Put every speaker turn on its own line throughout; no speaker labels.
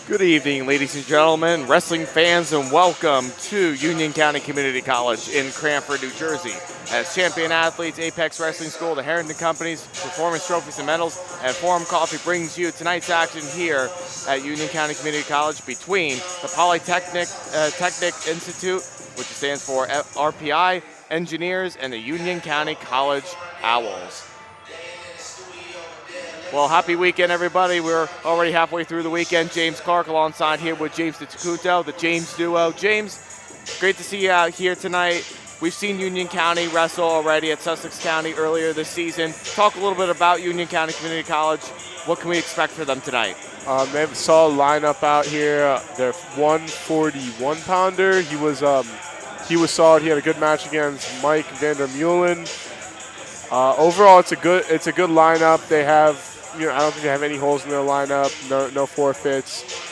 Good evening, ladies and gentlemen, wrestling fans, and welcome to Union County Community College in Cranford, New Jersey. As champion athletes, Apex Wrestling School, the Harrington Companies, Performance Trophies and Medals, and Forum Coffee brings you tonight's action here at Union County Community College between the Polytechnic Institute, which stands for RPI, Engineers, and the Union County College Owls. Well, happy weekend, everybody. We're already halfway through the weekend. James Clarke alongside here with James Dacunto, the James duo. James, great to see you out here tonight. We've seen Union County wrestle already at Sussex County earlier this season. Talk a little bit about Union County Community College. What can we expect for them tonight?
They have a solid lineup out here. Their 141-pounder. He was solid. He had a good match against Mike Vandermeulen. Overall, it's a good lineup. They have. I don't think they have any holes in their lineup, no forfeits.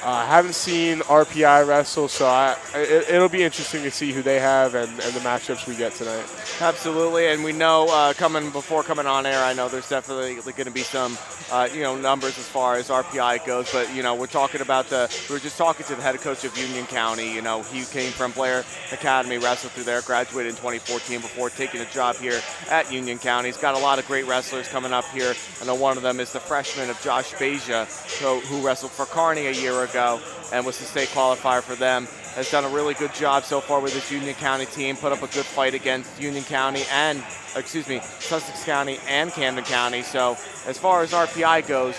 I haven't seen RPI wrestle, so it'll be interesting to see who they have and the matchups we get tonight.
Absolutely, and we know before coming on air, I know there's definitely going to be some numbers as far as RPI goes, but we were just talking to the head coach of Union County. He came from Blair Academy, wrestled through there, graduated in 2014 before taking a job here at Union County. He's got a lot of great wrestlers coming up here. I know one of them is the freshman of Josh Beja, who wrestled for Kearney a year ago and was the state qualifier for them. Has done a really good job so far with this Union County team, put up a good fight against Sussex County and Camden County. So as far as RPI goes,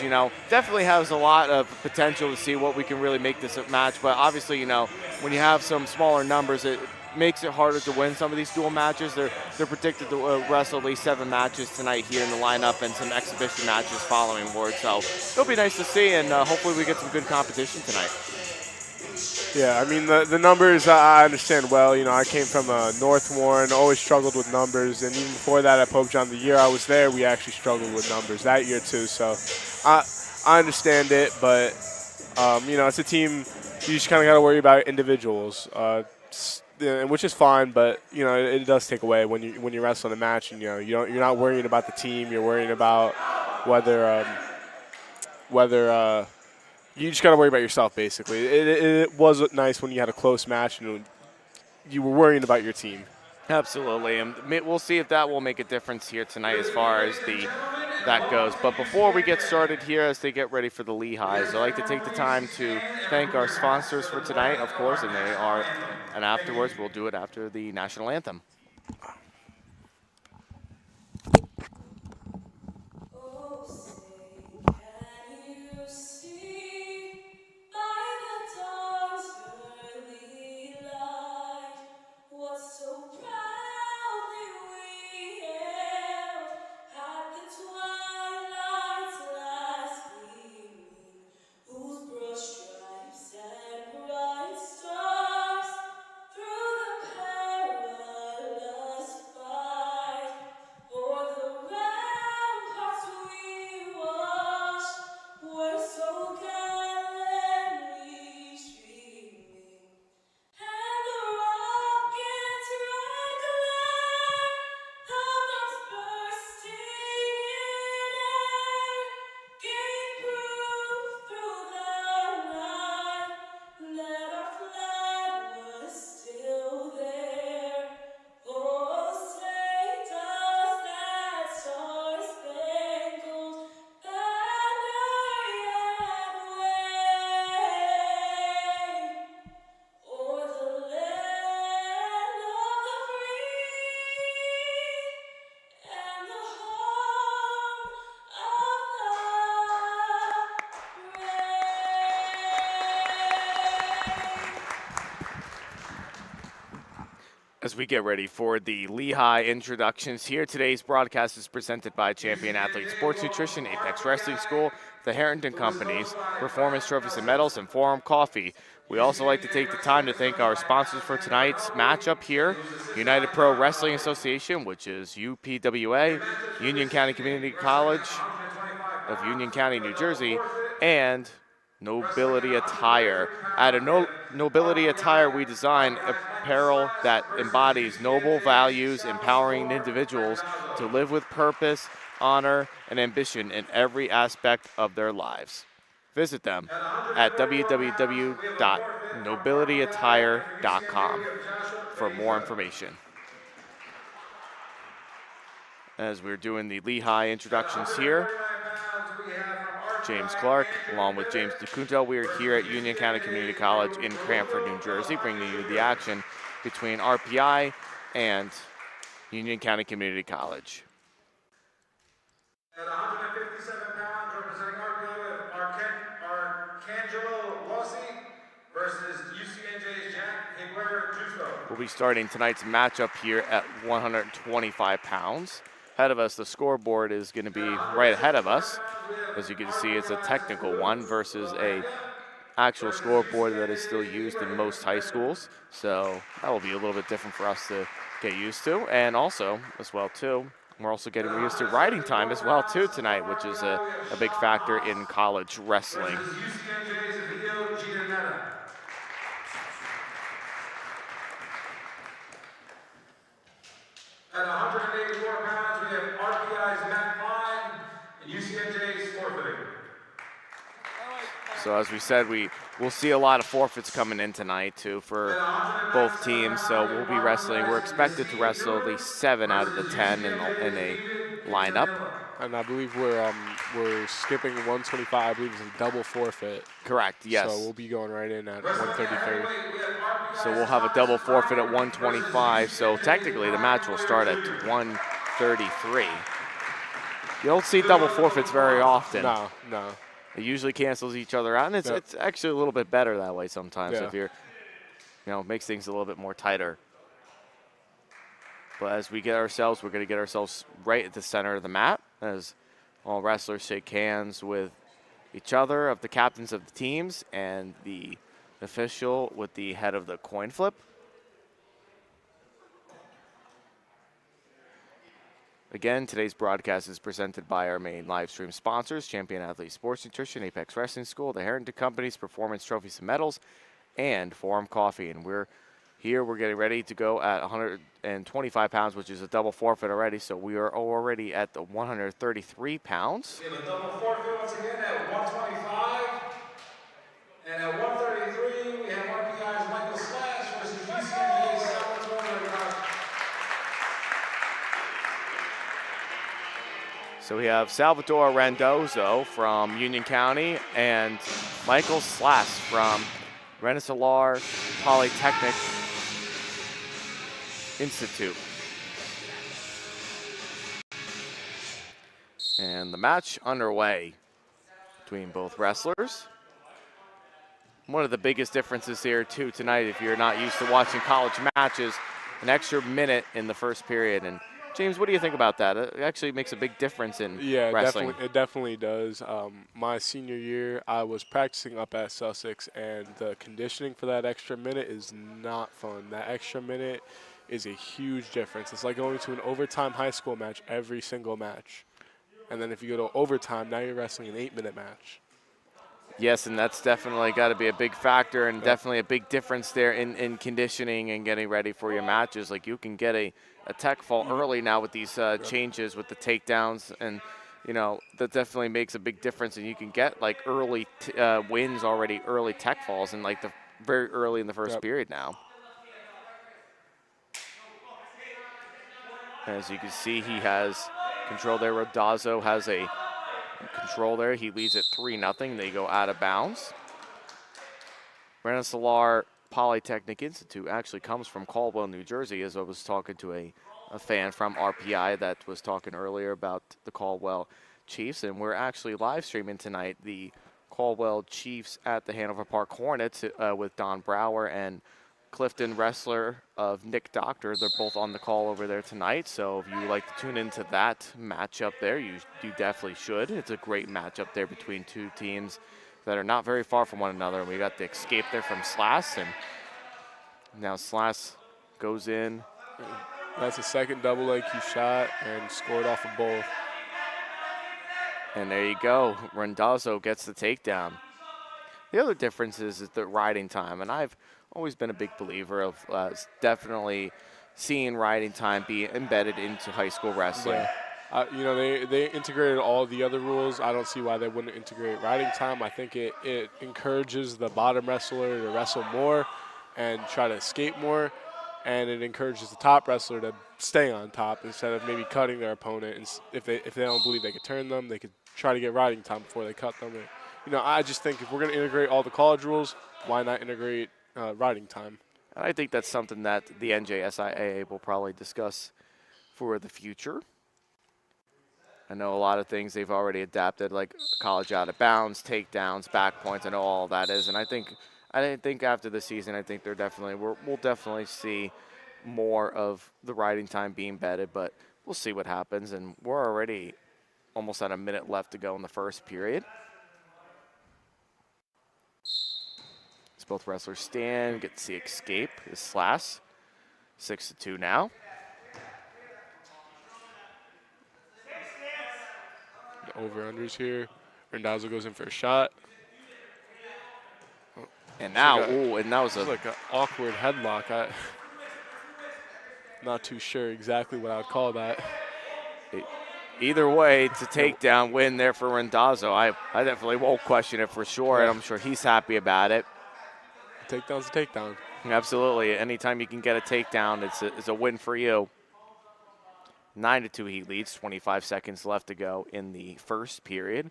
definitely has a lot of potential to see what we can really make this a match. But obviously, when you have some smaller numbers, it makes it harder to win some of these dual matches. They're predicted to wrestle at least 7 matches tonight here in the lineup and some exhibition matches following ward. So it'll be nice to see, and hopefully we get some good competition tonight.
Yeah, I mean, the numbers I understand well. I came from North Warren, always struggled with numbers, and even before that at Pope John, the year I was there, we actually struggled with numbers that year too. So I understand it, but it's a team. You just kind of got to worry about individuals, which is fine. But it does take away when you wrestle in a match, and you're not worrying about the team. You're worrying about whether you just got to worry about yourself, basically. It was nice when you had a close match and you were worrying about your team.
Absolutely, and we'll see if that will make a difference here tonight as far as that goes. But before we get started here, as they get ready for the Lehighs, I'd like to take the time to thank our sponsors for tonight, of course, and afterwards we'll do it after the national anthem. As we get ready for the Lehigh introductions here, today's broadcast is presented by Champion Athlete Sports Nutrition, Apex Wrestling School, the Harrington Companies, Performance Trophies and Medals, and Forum Coffee. We also like to take the time to thank our sponsors for tonight's matchup here, United Pro Wrestling Association, which is UPWA, Union County Community College of Union County, New Jersey, and Nobility Attire. At Nobility Attire, we design apparel that embodies noble values, empowering individuals to live with purpose, honor, and ambition in every aspect of their lives. Visit them at www.nobilityattire.com for more information. As we're doing the Lehigh introductions here, James Clarke, along with James Dacunto, we are here at Union County Community College in Cranford, New Jersey, bringing you the action between RPI and Union County Community College.
At 157 pounds, representing RPI, we have Arcangelo Rossi versus UCNJ's Jack Higuera-Justo.
We'll be starting tonight's matchup here at 125 pounds. Ahead of us, the scoreboard is going to be right ahead of us. As you can see, it's a technical one versus a actual scoreboard that is still used in most high schools. So that will be a little bit different for us to get used to. And also, as well too, we're also getting used to riding time as well too tonight, which is a big factor in college wrestling.
At 184 pounds, we have RPI's Matt Klein and UCNJ's forfeiting.
So as we said, we'll see a lot of forfeits coming in tonight too for both teams. So we'll be wrestling. We're expected to wrestle at least 7 out of the 10 in a lineup.
And I believe we're skipping 125. I believe it's a double forfeit.
Correct, yes.
So we'll be going right in at 133.
So we'll have a double forfeit at 125. So technically the match will start at 133. You don't see double forfeits very often.
No.
It usually cancels each other out, and it's actually a little bit better that way sometimes if you're, makes things a little bit more tighter. But as we get ourselves, we're going to get ourselves right at the center of the mat as all wrestlers shake hands with each other of the captains of the teams and the official with the head of the coin flip. Again, today's broadcast is presented by our main live stream sponsors, Champion Athlete Sports Nutrition, Apex Wrestling School, the Harrington Companies, Performance Trophies and Medals, and Forum Coffee. And we're getting ready to go at 125 pounds, which is a double forfeit already. So we are already at the 133 pounds.
We have a double forfeit once again at 125. And at 133, we have RPI's Michael Slash versus UCNJ's Salvatore.
So we have Salvatore Randozzo from Union County and Michael Slass from Rensselaer Polytechnic Institute. And the match underway between both wrestlers. One of the biggest differences here too tonight, if you're not used to watching college matches, an extra minute in the first period. And James, what do you think about that? It actually makes a big difference in wrestling.
It definitely does. My senior year, I was practicing up at Sussex, and the conditioning for that extra minute is not fun. That extra minute is a huge difference. It's like going to an overtime high school match every single match. And then if you go to overtime, now you're wrestling an 8-minute match.
Yes, and that's definitely got to be a big factor and definitely a big difference there in conditioning and getting ready for your matches. Like you can get a tech fall early now with these changes with the takedowns, and that definitely makes a big difference. And you can get like early wins already, early tech falls, and like the very early in the first period now. As you can see, he has control there. Rodazzo has a control there. He leads at 3-0. They go out of bounds. Rensselaer Polytechnic Institute actually comes from Caldwell, New Jersey, as I was talking to a fan from RPI that was talking earlier about the Caldwell Chiefs. And we're actually live streaming tonight the Caldwell Chiefs at the Hanover Park Hornets with Don Brower and Clifton Wrestler of Nick Doctor. They're both on the call over there tonight. So if you like to tune into that matchup there, you definitely should. It's a great matchup there between two teams that are not very far from one another. We got the escape there from Slass, and now Slass goes in.
That's a second double leg he shot and scored off of both.
And there you go. Randazzo gets the takedown. The other difference is the riding time, and I've always been a big believer of definitely seeing riding time be embedded into high school wrestling.
You know, they integrated all the other rules. I don't see why they wouldn't integrate riding time. I think it encourages the bottom wrestler to wrestle more and try to escape more, and it encourages the top wrestler to stay on top instead of maybe cutting their opponent. And if they don't believe they could turn them, they could try to get riding time before they cut them. And, you know, I just think if we're going to integrate all the college rules, why not integrate riding time?
And I think that's something that the NJSIAA will probably discuss for the future. I know a lot of things they've already adapted, like college out of bounds, takedowns, back points. I know all that is, and I think after the season, I think we'll definitely see more of the riding time being betted, but we'll see what happens. And we're already almost at a minute left to go in the first period. As both wrestlers stand, get to see escape is Slash. 6-2 now.
Over-unders here. Randazzo goes in for a shot.
And now,
and that was like an awkward headlock. I'm not too sure exactly what I would call that.
Either way, it's a takedown win there for Randazzo. I definitely won't question it for sure, and I'm sure he's happy about it.
A takedown's a takedown.
Absolutely. Anytime you can get a takedown, it's a win for you. 9-2 he leads, 25 seconds left to go in the first period.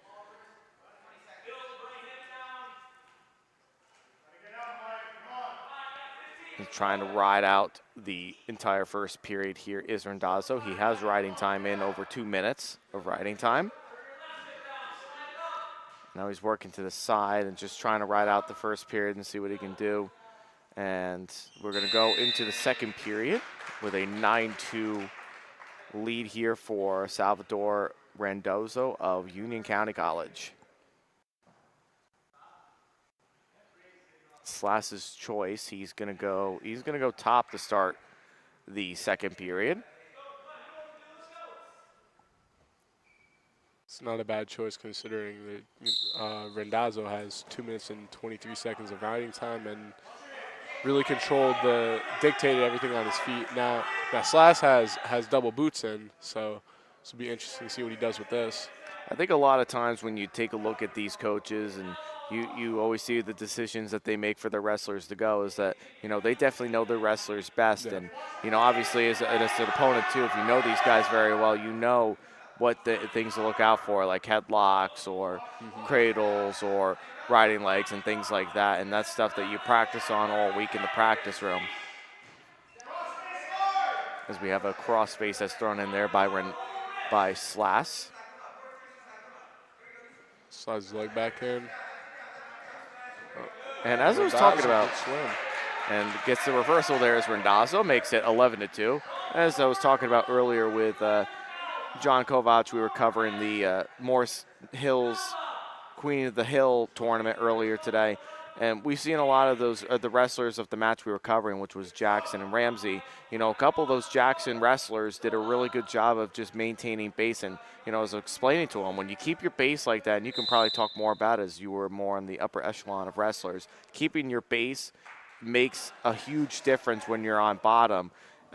He's trying to ride out the entire first period here is Randazzo. He has riding time in over 2 minutes of riding time. Now he's working to the side and just trying to ride out the first period and see what he can do. And we're going to go into the second period with a 9-2 lead here for Salvador Randazzo of Union County College. Slash's choice. He's gonna go top to start the second period.
It's not a bad choice considering that Randazzo has 2 minutes and 23 seconds of riding time and really dictated everything on his feet. Now Slash has double boots in, so this will be interesting to see what he does with this.
I think a lot of times when you take a look at these coaches and you always see the decisions that they make for their wrestlers to go is that, you know, they definitely know their wrestlers best. Yeah. And, you know, obviously as an opponent too, if you know these guys very well, you know what the things to look out for, like headlocks or cradles or riding legs and things like that. And that's stuff that you practice on all week in the practice room. As we have a crossface that's thrown in there by Slash.
Slides his leg back in.
And as I was talking about, and gets the reversal there as Randazzo makes it 11-2. As I was talking about earlier with John Kovac, we were covering the Morris Hills Queen of the Hill tournament earlier today. And we've seen a lot of those, the wrestlers of the match we were covering, which was Jackson and Ramsey. You know, a couple of those Jackson wrestlers did a really good job of just maintaining base. And, you know, I was explaining to them, when you keep your base like that, and you can probably talk more about it as you were more in the upper echelon of wrestlers, keeping your base makes a huge difference when you're on bottom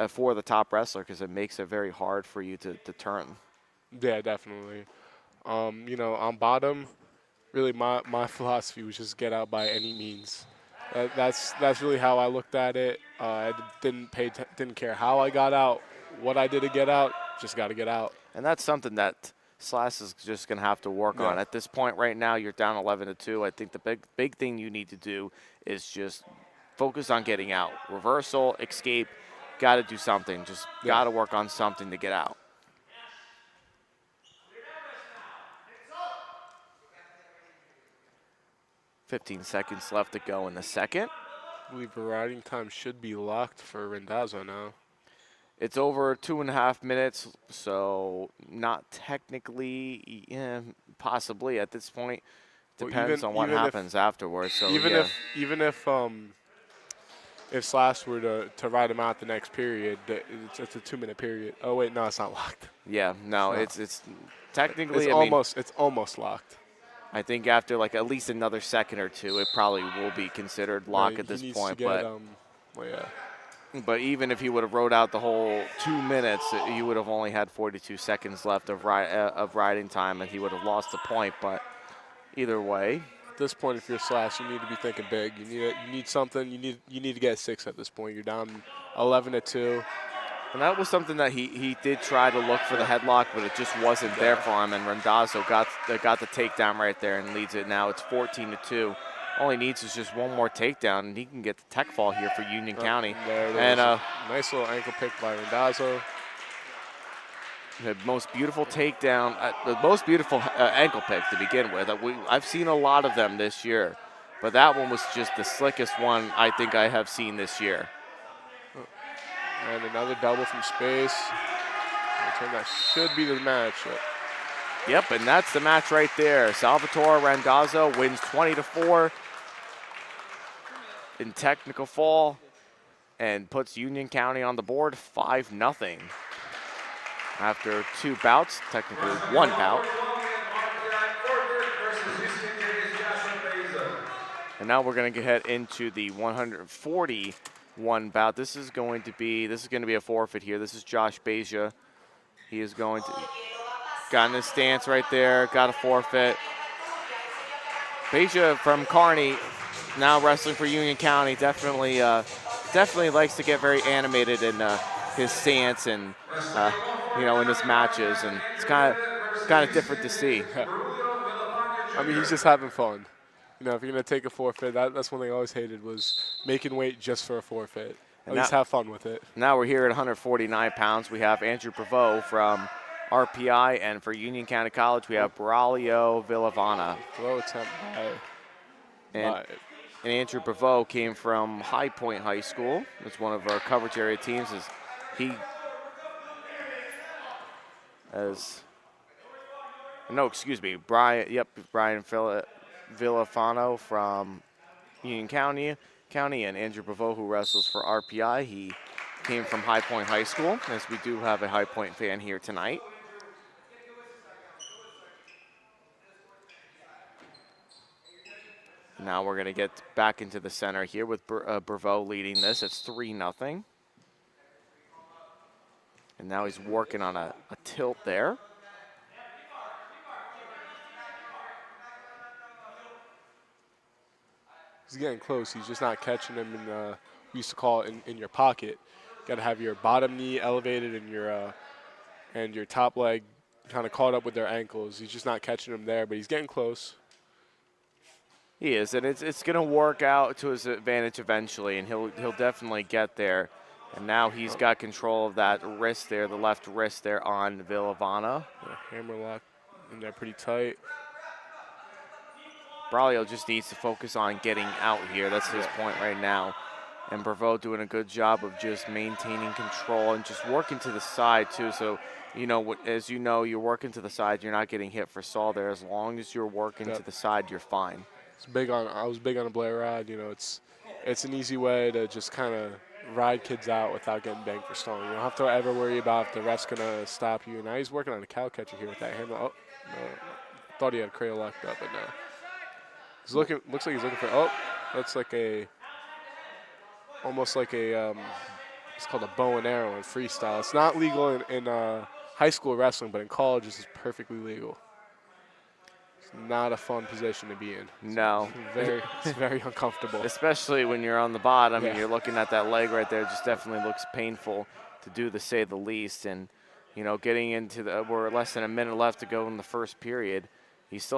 for the top wrestler, because it makes it very hard for you to turn.
Yeah, definitely. You know, on bottom, really, my philosophy was just get out by any means. That's really how I looked at it. I didn't care how I got out, what I did to get out. Just got to get out.
And that's something that Slash is just going to have to work on. At this point right now, you're down 11-2. I think the big thing you need to do is just focus on getting out. Reversal, escape, got to do something. Just got to work on something to get out. 15 seconds left to go in the second.
I believe the riding time should be locked for Randazzo now.
It's over 2.5 minutes, so not technically, possibly at this point. Depends on what happens afterwards. So
even if Slash were to ride him out the next period, it's a 2-minute period. Oh wait, no, it's not locked.
Yeah, no, it's technically
it's almost locked.
I think after like at least another second or two, it probably will be considered lock at this point. But even if he would have rode out the whole 2 minutes, he would have only had 42 seconds left of riding time, and he would have lost the point. But either way,
at this point, if you're Slash, you need to be thinking big. You need something. You need to get 6 at this point. You're down 11-2.
and that was something that he did try to look for the headlock, but it just wasn't there for him. And Randazzo got the takedown right there and leads it. Now it's 14-2. All he needs is just one more takedown, and he can get the tech fall here for Union County.
And nice little ankle pick by Randazzo.
The most beautiful takedown, the most beautiful ankle pick to begin with. I've seen a lot of them this year, but that one was just the slickest one I think I have seen this year.
And another double from space. That should be the match.
Yep, and that's the match right there. Salvatore Randazzo wins 20-4 in technical fall and puts Union County on the board 5-0. After 2 bouts, technically 1 bout. And now we're going to head into the 141 bout. This is going to be a forfeit here. This is Josh Beja. He is going to got in his stance right there, got a forfeit. Beja from Kearney, now wrestling for Union County, definitely likes to get very animated in his stance and in his matches, and it's kind of different to see.
I mean, he's just having fun. If you're gonna take a forfeit, that's one thing I always hated was making weight just for a forfeit. At least have fun with it.
Now we're here at 149 pounds. We have Andrew Prevost from RPI, and for Union County College, we have Braulio Villavana.
Low attempt
and Andrew Prevost came from High Point High School. It's one of our coverage area teams. Brian Villafano from Union County, and Andrew Prevost, who wrestles for RPI. He came from High Point High School, as we do have a High Point fan here tonight. Now we're going to get back into the center here with Prevost leading this. It's 3-0. And now he's working on a tilt there.
He's getting close. He's just not catching him in, we used to call it in your pocket. Got to have your bottom knee elevated and your top leg kind of caught up with their ankles. He's just not catching him there, but he's getting close.
He is, and it's going to work out to his advantage eventually, and he'll definitely get there. And now he's got control of that wrist there, the left wrist there on Villavana.
Hammer lock in there pretty tight.
Braulio just needs to focus on getting out here. That's his point right now. And Prevost doing a good job of just maintaining control and just working to the side too. So, as you know, you're working to the side, you're not getting hit for Saul there. As long as you're working to the side, you're fine.
I was big on a Blair ride. It's an easy way to just kind of ride kids out without getting banged for stalling. You don't have to ever worry about if the ref's gonna stop you. Now he's working on a cow catcher here with that hammer. Oh, no. Thought he had Crail locked up, but no. Looks like he's looking for. That's like almost like a. It's called a bow and arrow in freestyle. It's not legal in high school wrestling, but in college this is perfectly legal. Not a fun position to be in.
No.
It's very uncomfortable.
Especially when you're on the bottom and you're looking at that leg right there. It just definitely looks painful to do, to say the least. And, getting into we're less than a minute left to go in the first period. He's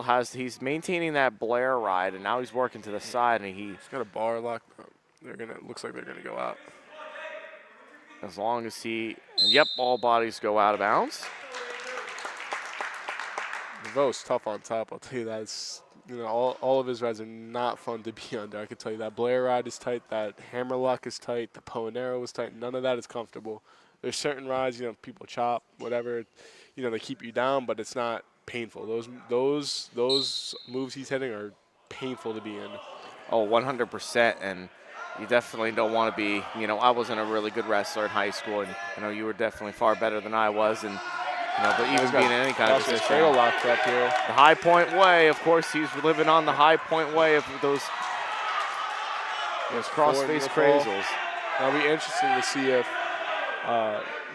maintaining that Blair ride, and now he's working to the side, and he's
got a bar lock. Looks like they're gonna go out.
As long as all bodies go out of bounds.
Prevost tough on top, I'll tell you that. All of his rides are not fun to be under. I can tell you that Blair ride is tight, that hammer lock is tight, the Poe and Arrow is tight. None of that is comfortable. There's certain rides, people chop, whatever, they keep you down, but it's not painful. Those moves he's hitting are painful to be in.
Oh, 100%, and you definitely don't want to be, I wasn't a really good wrestler in high school, and you were definitely far better than I was, and but even being in any kind of position.
Locked up here.
The High Point way, of course, he's living on the High Point way of those cross-face cradles.
That'll be interesting to see if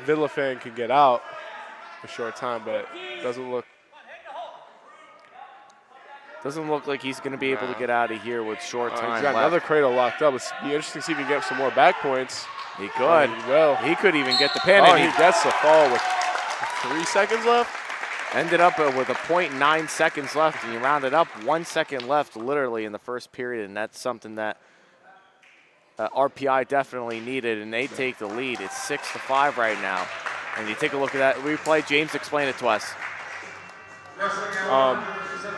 Villafan can get out for a short time, but it doesn't look.
Doesn't look like he's going to be able to get out of here with short time
He's got
left.
another cradle locked up. It's be interesting to see if he can get some more back points.
He could.
He will.
He could even get the pin.
Oh,
And
he gets the fall with 3 seconds left.
ended up with a 0.9 seconds left, and he rounded up 1 second left literally in the first period, and that's something that RPI definitely needed, and they take the lead. It's 6-5 right now. And you take a look at that replay. James, explain it to us.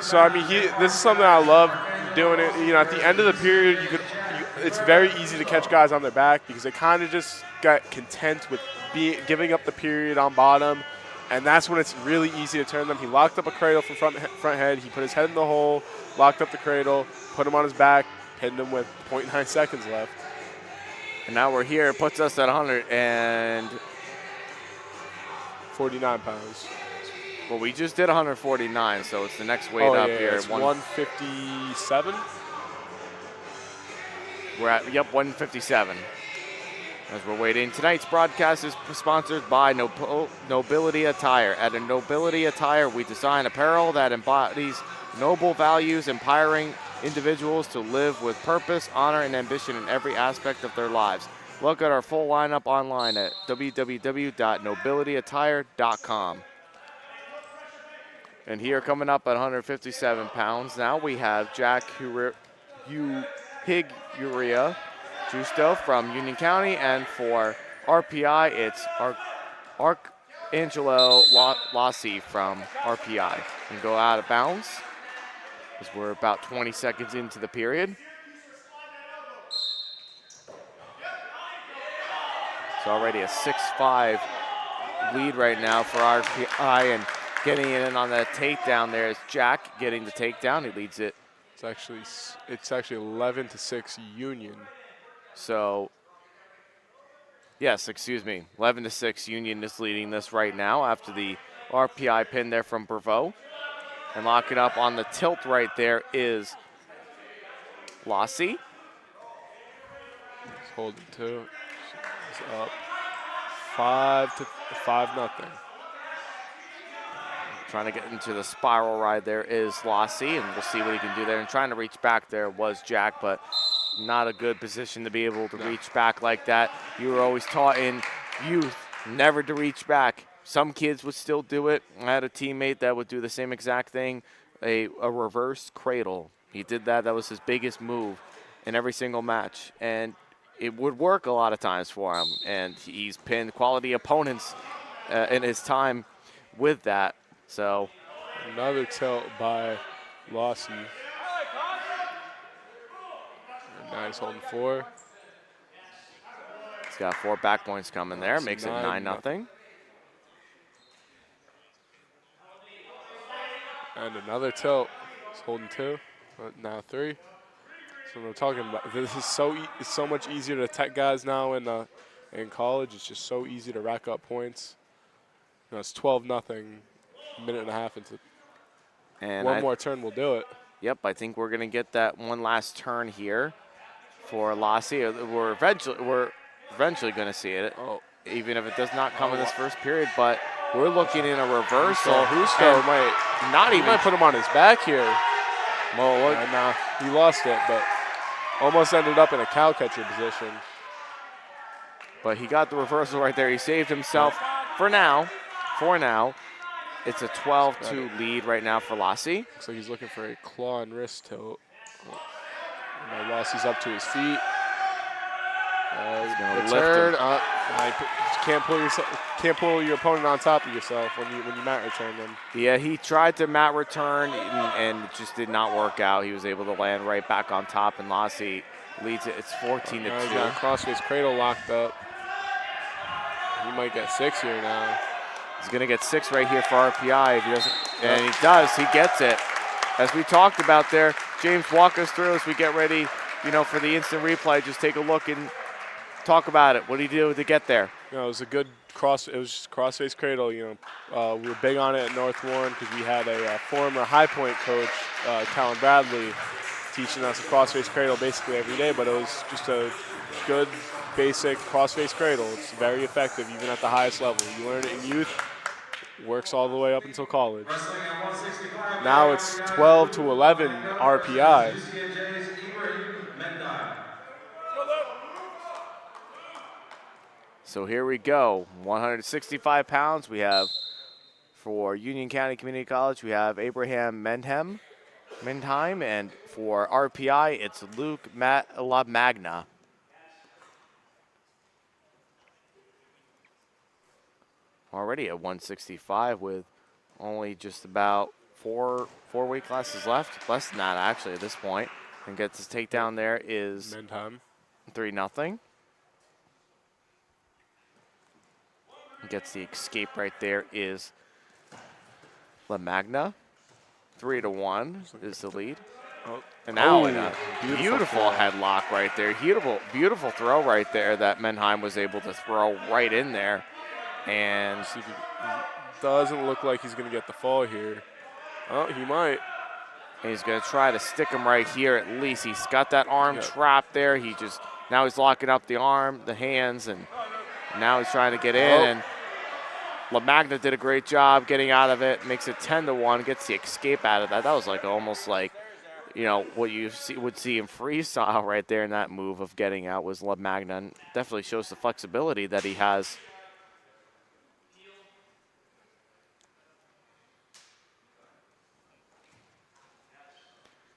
So I mean, this is something I love doing. It, you know, at the end of the period, it's very easy to catch guys on their back because they kind of just got content with giving up the period on bottom, and that's when it's really easy to turn them. He locked up a cradle from front head. He put his head in the hole, locked up the cradle, put him on his back, pinned him with 0.9 seconds left.
And now we're here. It puts us at
149 pounds.
Well, we just did 149, so it's the next weight up here.
It's 157.
We're at 157. As we're waiting, tonight's broadcast is sponsored by Nobility Attire. At Nobility Attire, we design apparel that embodies noble values, empowering individuals to live with purpose, honor, and ambition in every aspect of their lives. Look at our full lineup online at www.nobilityattire.com. And here coming up at 157 pounds, now we have Jack Higuria Justo from Union County, and for RPI, it's Arcangelo Lassi from RPI. And go out of bounds as we're about 20 seconds into the period. It's already a 6-5 lead right now for RPI, and getting in on that takedown there is Jack getting the takedown. He leads it.
It's actually 11-6 Union.
So, yes, excuse me, 11-6 Union is leading this right now after the RPI pin there from Brevo. And locking up on the tilt right there is Lassi.
He's holding 2. He's up 5-0.
Trying to get into the spiral ride there is Lassi, and we'll see what he can do there. And trying to reach back there was Jack, but not a good position to be able to reach back like that. You were always taught in youth never to reach back. Some kids would still do it. I had a teammate that would do the same exact thing, a reverse cradle. He did that. That was his biggest move in every single match, and it would work a lot of times for him. And he's pinned quality opponents in his time with that. So
another tilt by Lassi. Now he's holding 4.
He's got 4 back points coming there. Makes it 9-0.
And another tilt. He's holding 2. Now 3. So we're talking about. This is it's so much easier to tech guys now in college. It's just so easy to rack up points. You know, it's 12-0. Minute and a half into. And one more turn will do it.
Yep, I think we're gonna get that one last turn here for Lassi. We're eventually gonna see it, even if it does not come in this first period. But we're looking in a reversal.
Justo might put him on his back here.
Well, look,
he lost it, but almost ended up in a cow catcher position.
But he got the reversal right there. He saved himself for now. It's a 12-2 lead right now for Lassi.
Looks like he's looking for a claw and wrist tilt. Now Lassi's up to his feet.
He's going to
lift him. Can't pull your opponent on top of yourself when you mat return them.
Yeah, he tried to mat return and it just did not work out. He was able to land right back on top, and Lassi leads it. It's 14-2.
He's got a crossface cradle locked up. He might get 6 here now.
He's going to get 6 right here for RPI if he doesn't, and he does. He gets it. As we talked about there, James, walk us through as we get ready, for the instant replay. Just take a look and talk about it. What did he do to get there?
It was a good crossface cradle. We were big on it at North Warren because we had a former High Point coach, Callan Bradley, teaching us a crossface cradle basically every day. But it was just a good basic cross-face cradle. It's very effective even at the highest level. You learn it in youth, works all the way up until college.
Wrestling at 165.
Now it's 12 to 11 RPI.
GSAN's Ibrahim Mendai.
So here we go, 165 pounds. We have, for Union County Community College, we have Abraham Mendheim, and for RPI, it's Luke LaMagna. Already at 165 with only just about four weight classes left. Less than that, actually, at this point. And gets his takedown there is
Mendheim.
3-0. Gets the escape right there is LaMagna. 3-1 is the lead.
Oh.
And now
Oh,
in a
beautiful
headlock right there. Beautiful throw right there that Mendheim was able to throw right in there. And
See if he doesn't look like he's going to get the fall here. Oh, he might.
he's going to try to stick him right here at least. He's got that arm trapped there. Now he's locking up the arm, the hands, and now he's trying to get in.
Oh.
And LaMagna did a great job getting out of it, makes it 10-1, gets the escape out of that. That was like almost like, you know, what you would see in freestyle right there in that move of getting out was LaMagna. And definitely shows the flexibility that he has.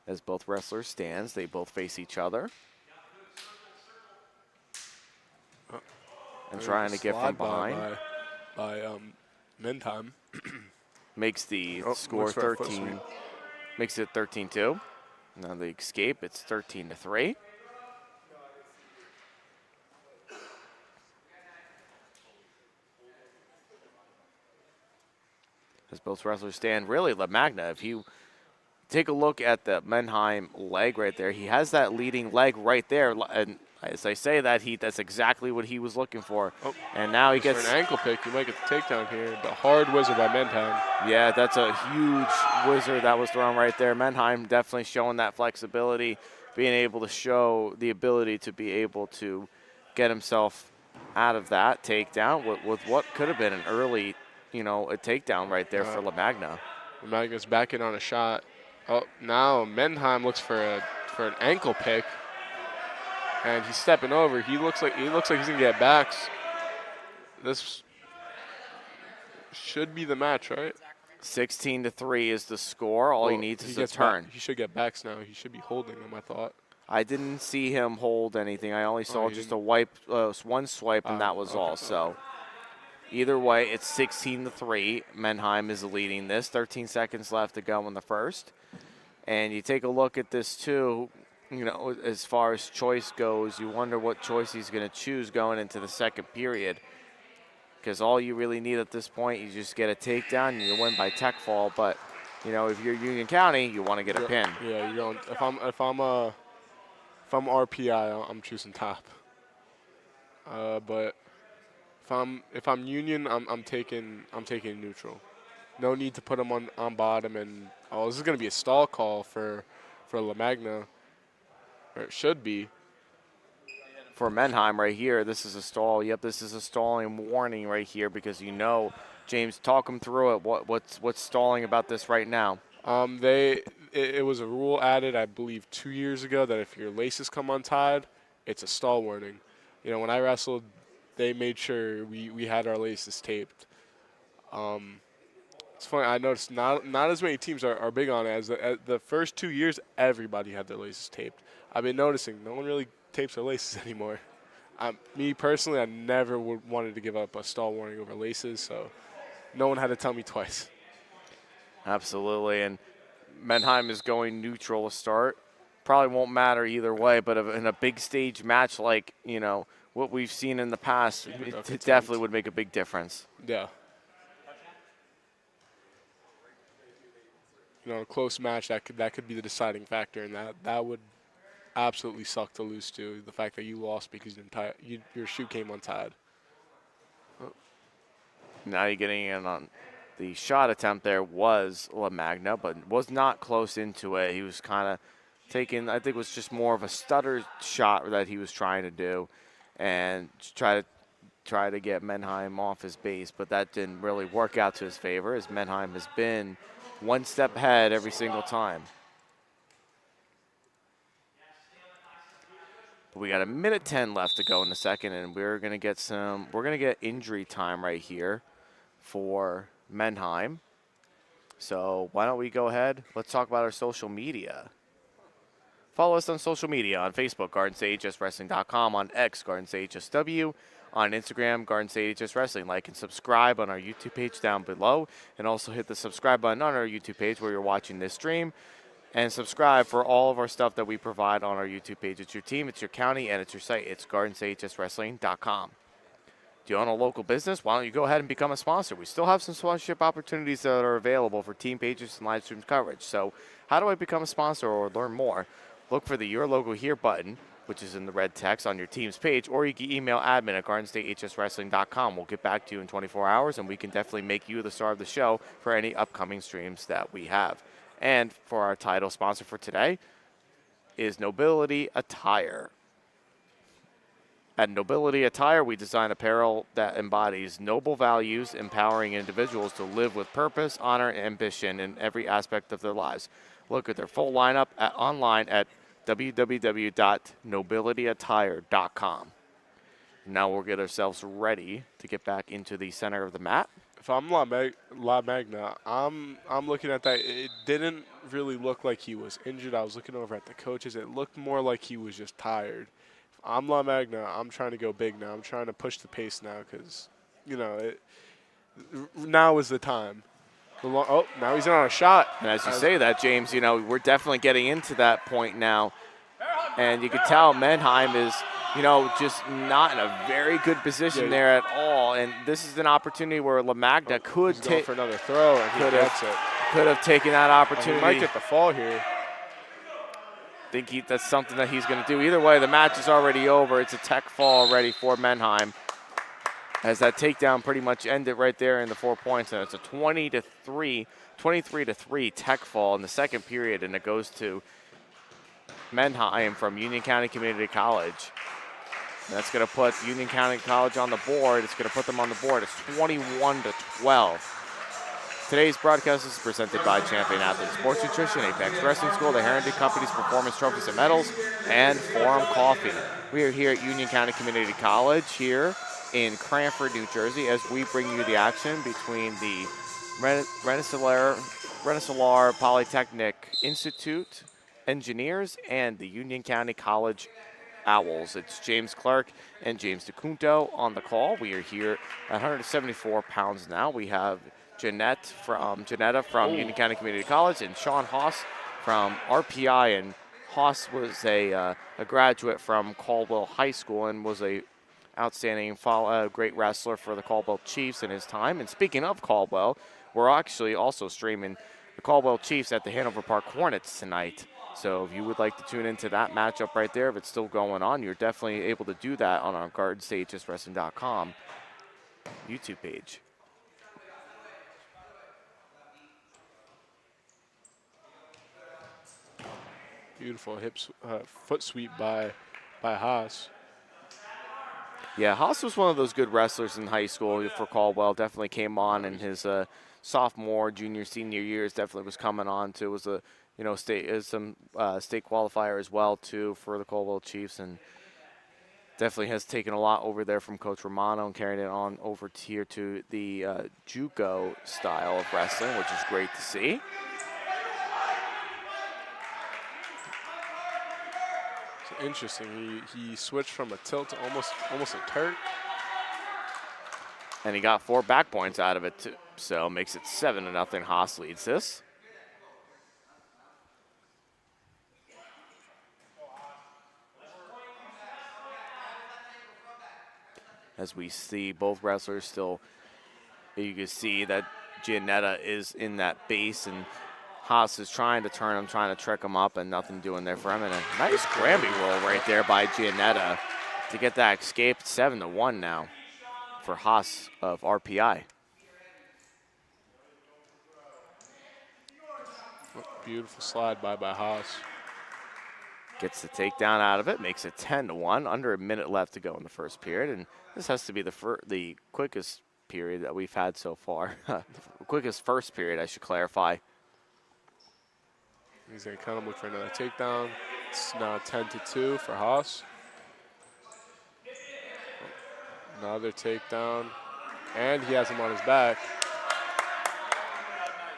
As both wrestlers stands, they both face each other. And trying to get from behind.
By Mendheim.
Makes the score
looks for a foot
13.
sweep.
Makes it 13-2. Now the escape, it's 13-3. As both wrestlers stand, really LaMagna, if you take a look at the Mendheim leg right there, he has that leading leg right there. And as I say that, that's exactly what he was looking for.
Oh,
and now he gets
for an ankle pick. You might get the takedown here. The hard wizard by Mendheim.
Yeah, that's a huge wizard that was thrown right there. Mendheim definitely showing that flexibility, being able to show the ability to be able to get himself out of that takedown with what could have been an early, a takedown right there for LaMagna.
LaMagna's back in on a shot. Oh, now Mendheim looks for an ankle pick, and he's stepping over. He looks like he's gonna get backs. This should be the match, right?
16-3 is the score. All he needs is a turn.
He should get backs now. He should be holding them, I thought.
I didn't see him hold anything. I only saw just a wipe, one swipe, and that was all. So either way, it's 16-3. Mendheim is leading this. 13 seconds left to go in the first. And you take a look at this too, as far as choice goes, you wonder what choice he's going to choose going into the second period. Because all you really need at this point, you just get a takedown and you win by tech fall. But, if you're Union County, you want to get a pin.
Yeah, you don't. If I'm RPI, I'm choosing top. But if I'm Union, I'm taking neutral. No need to put him on bottom. And this is going to be a stall call for LaMagna, or it should be.
For Mendheim right here, this is a stall. Yep, this is a stalling warning right here because James, talk him through it. What's stalling about this right now?
It was a rule added, I believe, 2 years ago that if your laces come untied, it's a stall warning. When I wrestled, they made sure we had our laces taped. It's funny, I noticed not as many teams are big on it. As the first 2 years, everybody had their laces taped. I've been noticing no one really tapes their laces anymore. Me personally, I never wanted to give up a stall warning over laces, so no one had to tell me twice.
Absolutely, and Mendheim is going neutral to start. Probably won't matter either way, but in a big stage match like, what we've seen in the past, it definitely would make a big difference.
Yeah. A close match, that could be the deciding factor, and that would absolutely suck to lose to. The fact that you lost because your shoe came untied.
Now you're getting in on the shot attempt there was LaMagna, but was not close into it. He was kind of taking, I think it was just more of a stutter shot that he was trying to do. and try to get Menheim off his base, but that didn't really work out to his favor, as Menheim has been one step ahead every single time. But we got a minute 10 left to go in the second, and we're gonna get injury time right here for Menheim. So why don't we go ahead? Let's talk about our social media. Follow us on social media on Facebook, GardenStateHSWrestling.com, on X, GardenStateHSW, on Instagram, GardenStateHSWrestling. Like and subscribe on our YouTube page down below, and also hit the subscribe button on our YouTube page where you're watching this stream. And subscribe for all of our stuff that we provide on our YouTube page. It's your team, it's your county, and it's your site. It's GardenStateHSWrestling.com. Do you own a local business? Why don't you go ahead and become a sponsor? We still have some sponsorship opportunities that are available for team pages and live stream coverage. So how do I become a sponsor or learn more? Look for the Your Logo Here button, which is in the red text on your team's page, or you can email admin at GardenStateHSWrestling.com. We'll get back to you in 24 hours, and we can definitely make you the star of the show for any upcoming streams that we have. And for our title sponsor for today is Nobility Attire. At Nobility Attire, we design apparel that embodies noble values, empowering individuals to live with purpose, honor, and ambition in every aspect of their lives. Look at their full lineup online at www.nobilityattire.com. Now we'll get ourselves ready to get back into the center of the mat.
If I'm La Magna, I'm looking at that. It didn't really look like he was injured. I was looking over at the coaches. It looked more like he was just tired. If I'm La Magna, I'm trying to go big now. I'm trying to push the pace now because, now is the time. Now he's on a shot.
And as you say that, James, we're definitely getting into that point now. And you can tell Menheim is, just not in a very good position there at all. And this is an opportunity where La Magna could take
for another throw, and he gets it.
Could have taken that opportunity.
He might get the fall here.
Think that's something that he's going to do. Either way, the match is already over. It's a tech fall already for Menheim, as that takedown pretty much ended right there in the 4 points, and it's a 23-3 tech fall in the second period, and it goes to Menheim from Union County Community College. And that's going to put Union County College on the board. It's going to put them on the board. It's 21-12. Today's broadcast is presented by Champion Athlete Sports Nutrition, Apex Wrestling School, the Harrington Company's Performance Trophies and Medals, and Forum Coffee. We are here at Union County Community College here in Cranford, New Jersey, as we bring you the action between the Rensselaer Polytechnic Institute Engineers and the Union County College Owls. It's James Clarke and James Dacunto on the call. We are here at 174 pounds now. We have Janetta from Union County Community College and Sean Haas from RPI. And Haas was a graduate from Caldwell High School and was a outstanding, great wrestler for the Caldwell Chiefs in his time. And speaking of Caldwell, we're actually also streaming the Caldwell Chiefs at the Hanover Park Hornets tonight. So if you would like to tune into that matchup right there, if it's still going on, you're definitely able to do that on our GardenStateHSWrestling.com YouTube page.
Beautiful foot sweep by Haas.
Yeah, Haas was one of those good wrestlers in high school for Caldwell. Definitely came on in his sophomore, junior, senior years. Definitely was coming on too. Was a state qualifier as well too for the Caldwell Chiefs, and definitely has taken a lot over there from Coach Romano and carried it on over here to the JUCO style of wrestling, which is great to see.
It's interesting. He switched from a tilt to almost a Turk.
And he got 4 back points out of it too. So makes it 7-0. Haas leads this. As we see both wrestlers still, you can see that Giannetta is in that base, and Haas is trying to turn him, trying to trick him up, and nothing doing there for him. And a nice Grammy roll right there by Giannetta to get that escape. 7-1 now for Haas of RPI.
Beautiful slide by Haas.
Gets the takedown out of it, makes it 10-1, under a minute left to go in the first period, and this has to be the quickest period that we've had so far. The quickest first period, I should clarify.
He's going to kind of look for another takedown. It's now 10-2 for Haas. Another takedown, and he has him on his back.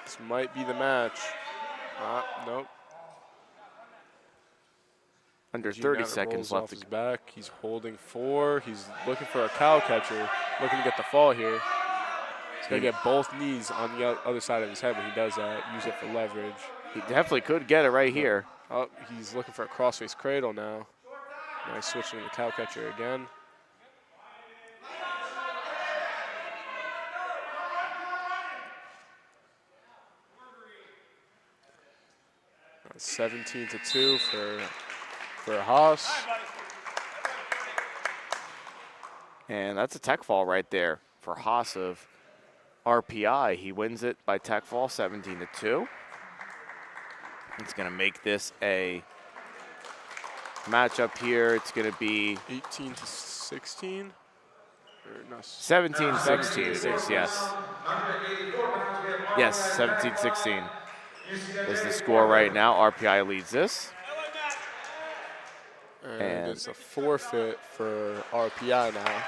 This might be the match. Nope.
Under 30 seconds left.
His back. He's holding 4. He's looking for a cow catcher, looking to get the fall here. He's going to get both knees on the other side of his head when he does that, use it for leverage.
He definitely could get it right here.
Oh, he's looking for a crossface cradle now. Now he's switching to the cow catcher again. 17-2 for Haas.
And that's a tech fall right there for Haas of RPI. He wins it by tech fall, 17-2. It's going to make this a matchup here. It's going to be
18-16.
17-16 it is, yes. Yes, 17-16 is the score right now. RPI leads this.
And it's a forfeit for RPI now.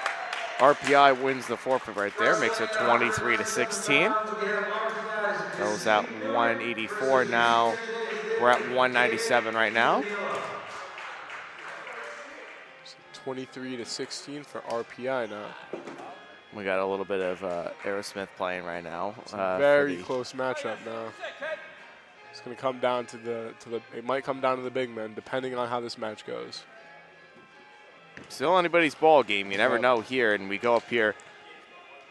RPI wins the forfeit right there, makes it 23-16. Goes at 184 now. We're at 197 right now.
23-16 for RPI now.
We got a little bit of Aerosmith playing right now.
It's a very close matchup now. It's going to come down to the. It might come down to the big men, depending on how this match goes.
Still anybody's ball game. You never know here, and we go up here.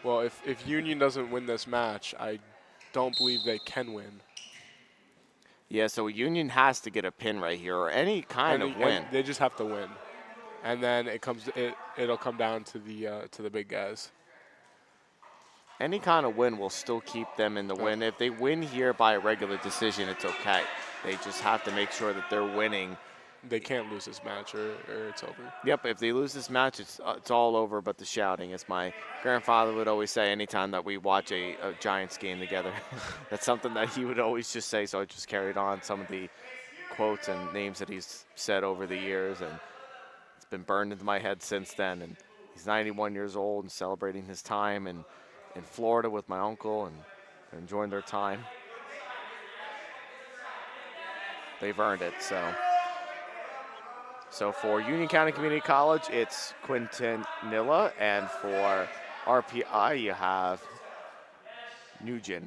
Well, if Union doesn't win this match, I don't believe they can win.
Yeah, so Union has to get a pin right here, or any kind of win.
They just have to win, and then it'll come down to the big guys.
Any kind of win will still keep them in the win. If they win here by a regular decision, it's okay. They just have to make sure that they're winning.
They can't lose this match or it's over.
Yep, if they lose this match, it's all over but the shouting. As my grandfather would always say anytime that we watch a Giants game together. That's something that he would always just say, so I just carried on some of the quotes and names that he's said over the years, and it's been burned into my head since then. And he's 91 years old and celebrating his time in Florida with my uncle, and they're enjoying their time. They've earned it, so. So for Union County Community College, it's Quintanilla, and for RPI, you have Nugent.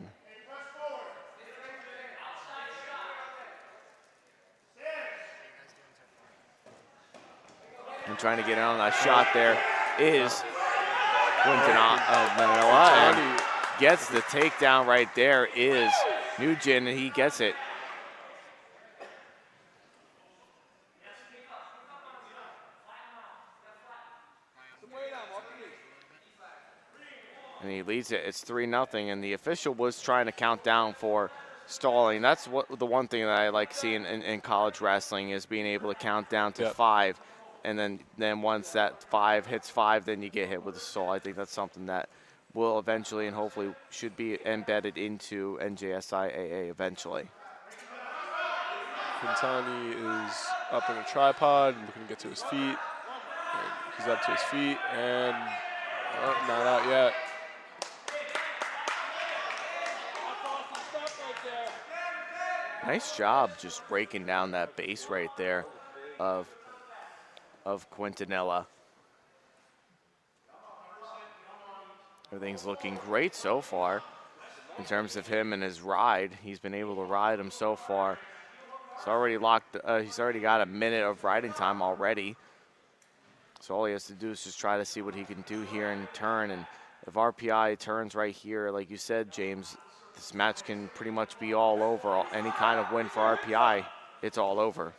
And trying to get in on that shot there is Quintanilla, and gets the takedown right there is Nugent, and he gets it. And he leads it. It's 3-0, and the official was trying to count down for stalling. That's the one thing that I like seeing in college wrestling is being able to count down to 5, and then once that 5 hits 5, then you get hit with a stall. I think that's something that will eventually and hopefully should be embedded into NJSIAA eventually.
Quintani is up in a tripod, looking to get to his feet. He's up to his feet, and not out yet.
Nice job just breaking down that base right there of Quintanilla. Everything's looking great so far in terms of him and his ride. He's been able to ride him so far. He's already locked. He's already got a minute of riding time already. So all he has to do is just try to see what he can do here in turn. And if RPI turns right here, like you said, James, this match can pretty much be all over. Any kind of win for RPI, it's all over.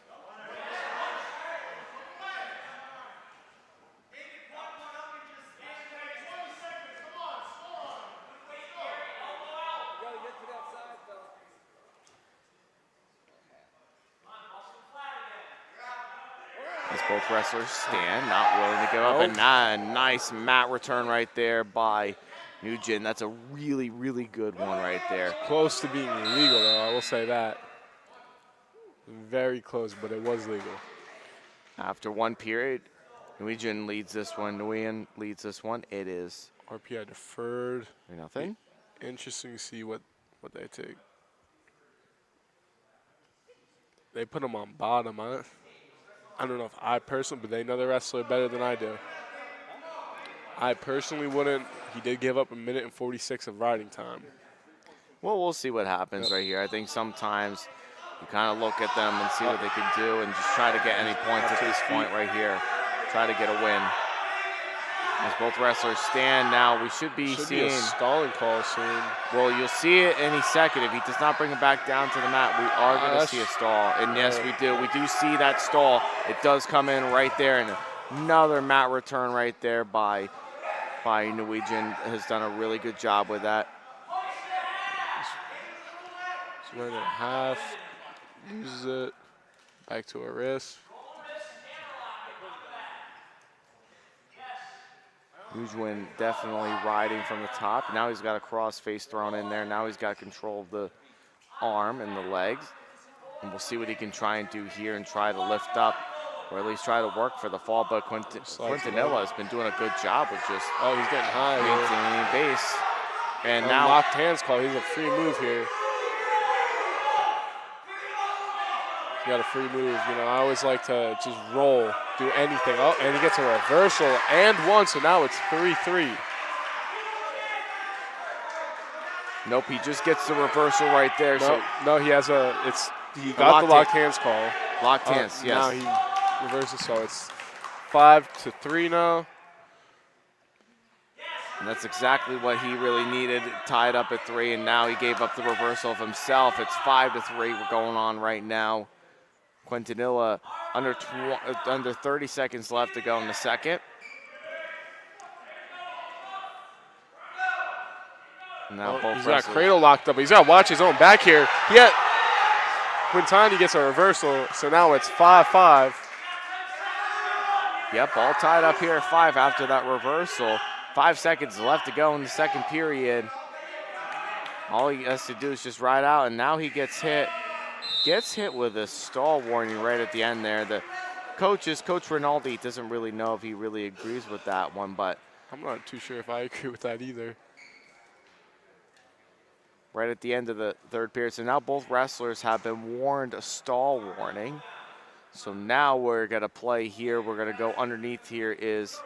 both wrestlers stand, not willing to give up. And a nice mat return right there by Nugent. That's a really, really good one right there.
Close to being illegal, though, I will say that. Very close, but it was legal.
After one period, Nguyen leads this one. Nguyen leads this one. It is
RPI deferred.
3-0.
Interesting to see what they take. They put him on bottom. I don't know if I personally, but they know the wrestler better than I do. I personally wouldn't. He did give up 1 minute and 46 of riding time.
Well, we'll see what happens right here. I think sometimes you kind of look at them and see what they can do and just try to get any points at this point right here. Try to get a win. As both wrestlers stand now, we should be seeing
a stalling call soon.
Well, you'll see it any second. If he does not bring it back down to the mat, we are going to see a stall. And yes, we do. We do see that stall. It does come in right there. And another mat return right there by Norwegian. Has done a really good job with that.
He's running at half. Uses it. Back to a wrist.
Nguyen definitely riding from the top. Now he's got a cross face thrown in there. Now he's got control of the arm and the legs. And we'll see what he can try and do here and try to lift up, or at least try to work for the fall. But Quintanilla has been doing a good job with just
he's getting high.
Maintaining base. And now
locked hands call. He's a free move here. You got a free move. You know, I always like to just roll, do anything. Oh, and he gets a reversal and one, so now it's 3-3.
Nope, he just gets the reversal right there.
No, he has he got the locked hands call.
Locked hands, yes.
Now he reverses, so it's 5-3 now.
And that's exactly what he really needed, tied up at 3, and now he gave up the reversal of himself. It's 5-3 we're going on right now. Quintanilla under 30 seconds left to go in the second. Now
he's got cradle locked up, but he's got to watch his own back here. Quintani gets a reversal, so now it's 5-5.
Yep, all tied up here at 5 after that reversal. 5 seconds left to go in the second period. All he has to do is just ride out, and now he gets hit. Gets hit with a stall warning right at the end there. The Coach Rinaldi doesn't really know if he really agrees with that one, but
I'm not too sure if I agree with that either.
Right at the end of the third period. So now both wrestlers have been warned a stall warning. So now we're going to play here. We're going to go underneath here is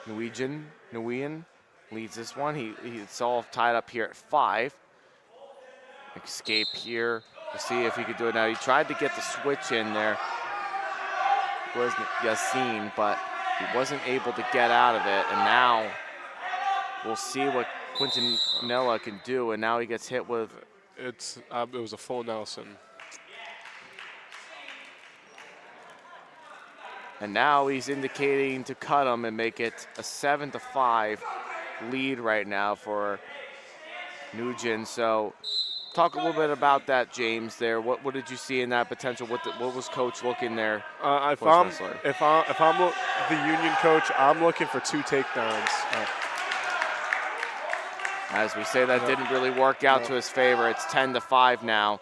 Nguyen leads this one. It's all tied up here at 5. Escape here. We'll see if he could do it now. He tried to get the switch in there. Was GSAN, but he wasn't able to get out of it. And now we'll see what Quintanilla can do. And now he gets hit with.
It was a full Nelson.
And now he's indicating to cut him and make it a 7-5 lead right now for Nugent. So talk a little bit about that, James. There, what did you see in that potential? What was Coach looking there?
If I'm the Union coach, I'm looking for 2 takedowns.
As we say, that didn't really work out to his favor. It's 10-5 now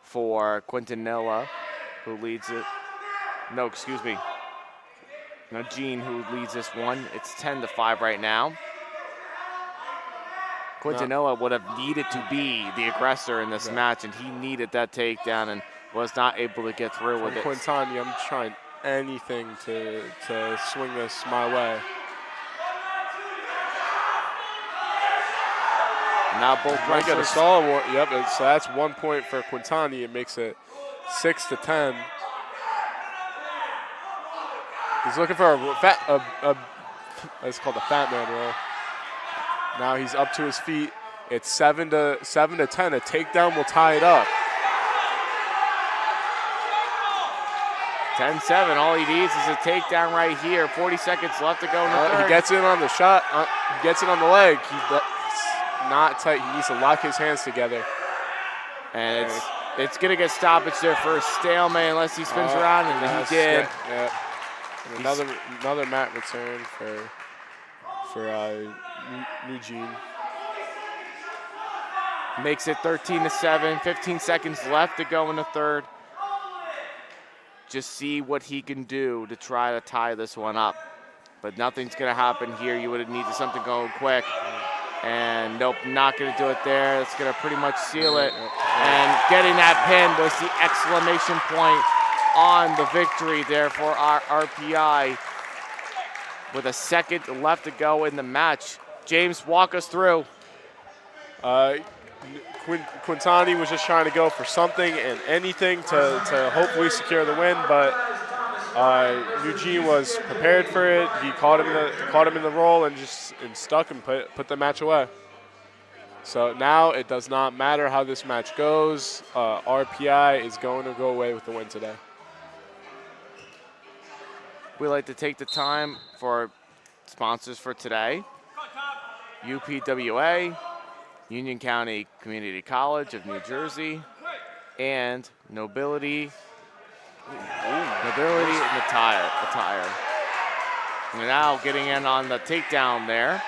for Quintanilla, who leads it. No, excuse me. No, Gene, who leads this one. It's 10-5 right now. Quintanilla would have needed to be the aggressor in this match, and he needed that takedown and was not able to get through with it.
Quintani, I'm trying anything to swing this my way.
Now both
wrestlers get a stall. Yep, so that's 1 point for Quintani. It makes it 6-10. He's looking for it's called a fat man roll. Now he's up to his feet. It's 7-10. A takedown will tie it up.
10-7. All he needs is a takedown right here. 40 seconds left to go in the third.
He gets in on the shot. He gets it on the leg. He's not tight. He needs to lock his hands together.
And It's going to get stoppage there for a stalemate unless he spins around, and he did.
Yeah. And another mat return for Eugene.
Makes it 13-7, 15 seconds left to go in the third. Just see what he can do to try to tie this one up. But nothing's going to happen here. You would have needed something going quick. And nope, not going to do it there. It's going to pretty much seal it. And getting that pin was the exclamation point on the victory there for our RPI. With a second left to go in the match. James, walk us through.
Quintani was just trying to go for something and anything to hopefully secure the win, but Eugene was prepared for it. He caught him in the roll and stuck and put the match away. So now it does not matter how this match goes. RPI is going to go away with the win today.
We like to take the time for sponsors for today. UPWA, Union County Community College of New Jersey, and Nobility in the attire. And now getting in on the takedown there,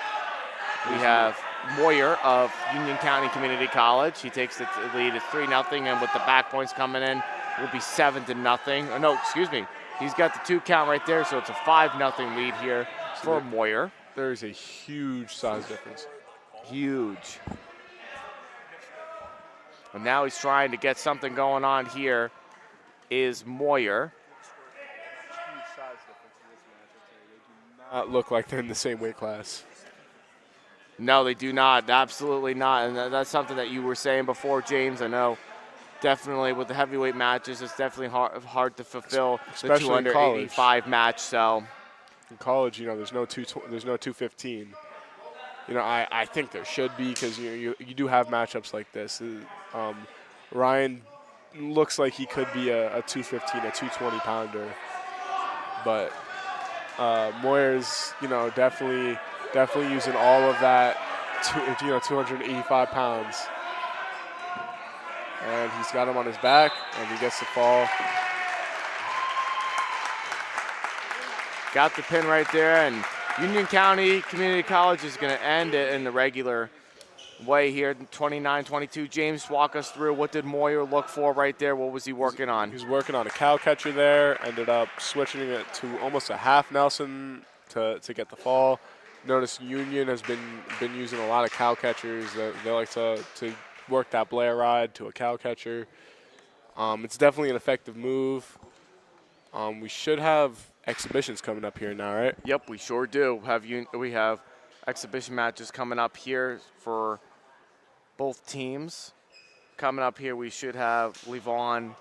we have Moyer of Union County Community College. He takes the lead. It's 3-0, and with the back points coming in, it will be 7-0. Oh, no, excuse me. He's got the 2 count right there, so it's a 5-0 lead here for Moyer.
There's a huge size difference.
Huge. And now he's trying to get something going on here, is Moyer.
Huge size difference in this match. They do not look like they're in the same weight class.
No, they do not. Absolutely not. And that's something that you were saying before, James. I know definitely with the heavyweight matches, it's definitely hard to fulfill
especially
the 285 match. So
in college, there's no 215. I think there should be, because you do have matchups like this. Ryan looks like he could be a 215, a 220 pounder, but Moyer's definitely using all of that 285 pounds, and he's got him on his back, and he gets the fall.
Got the pin right there, and Union County Community College is going to end it in the regular way here, 29-22. James, walk us through, what did Moyer look for right there? What was he working on?
He was working on a cow catcher there, ended up switching it to almost a half Nelson to get the fall. Notice Union has been using a lot of cow catchers. They like to work that Blair ride to a cow catcher. It's definitely an effective move. We should have exhibitions coming up here now, right?
Yep, we sure do. We have exhibition matches coming up here for both teams. Coming up here, we should have Levon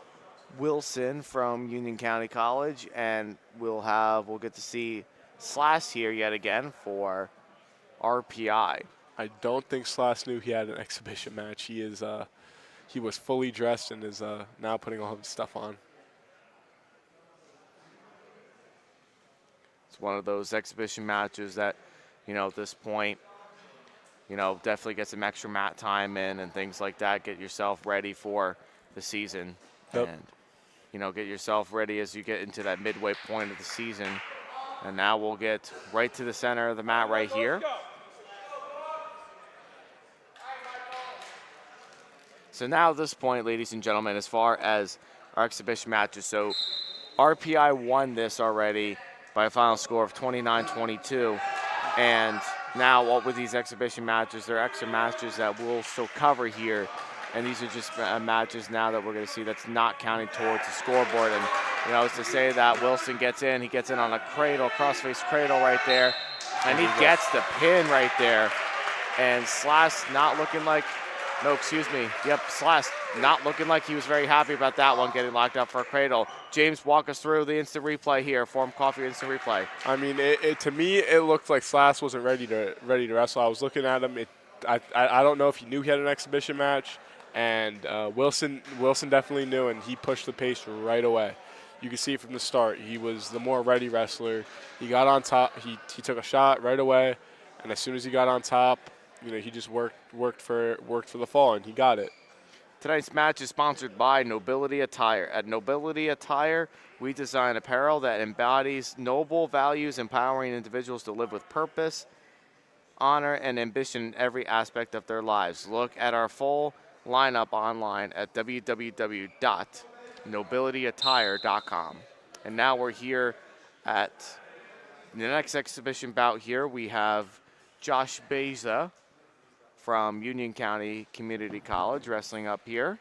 Wilson from Union County College, and we'll get to see Slash here yet again for RPI.
I don't think Slash knew he had an exhibition match. He was fully dressed and is now putting all his stuff on.
It's one of those exhibition matches that, at this point, definitely get some extra mat time in and things like that. Get yourself ready for the season.
Yep.
And, get yourself ready as you get into that midway point of the season. And now we'll get right to the center of the mat right here. So now at this point, ladies and gentlemen, as far as our exhibition matches, so RPI won this already by a final score of 29-22. And now with these exhibition matches, they're extra matches that we'll still cover here. And these are just matches now that we're going to see that's not counting towards the scoreboard. And, it's to say that Wilson gets in on a cradle, crossface cradle right there. And he gets the pin right there. And Slash not looking like, Slash not looking like he was very happy about that one, getting locked up for a cradle. James, walk us through the instant replay here, Forum Coffee instant replay.
I mean, to me, it looked like Slash wasn't ready to wrestle. I was looking at him. I don't know if he knew he had an exhibition match, and Wilson definitely knew, and he pushed the pace right away. You can see from the start, he was the more ready wrestler. He got on top. He took a shot right away, and as soon as he got on top, he just worked for the fall, and he got it.
Tonight's match is sponsored by Nobility Attire. At Nobility Attire, we design apparel that embodies noble values, empowering individuals to live with purpose, honor, and ambition in every aspect of their lives. Look at our full lineup online at www.nobilityattire.com. And now we're here at the next exhibition bout here. We have Josh Beza from Union County Community College wrestling up here.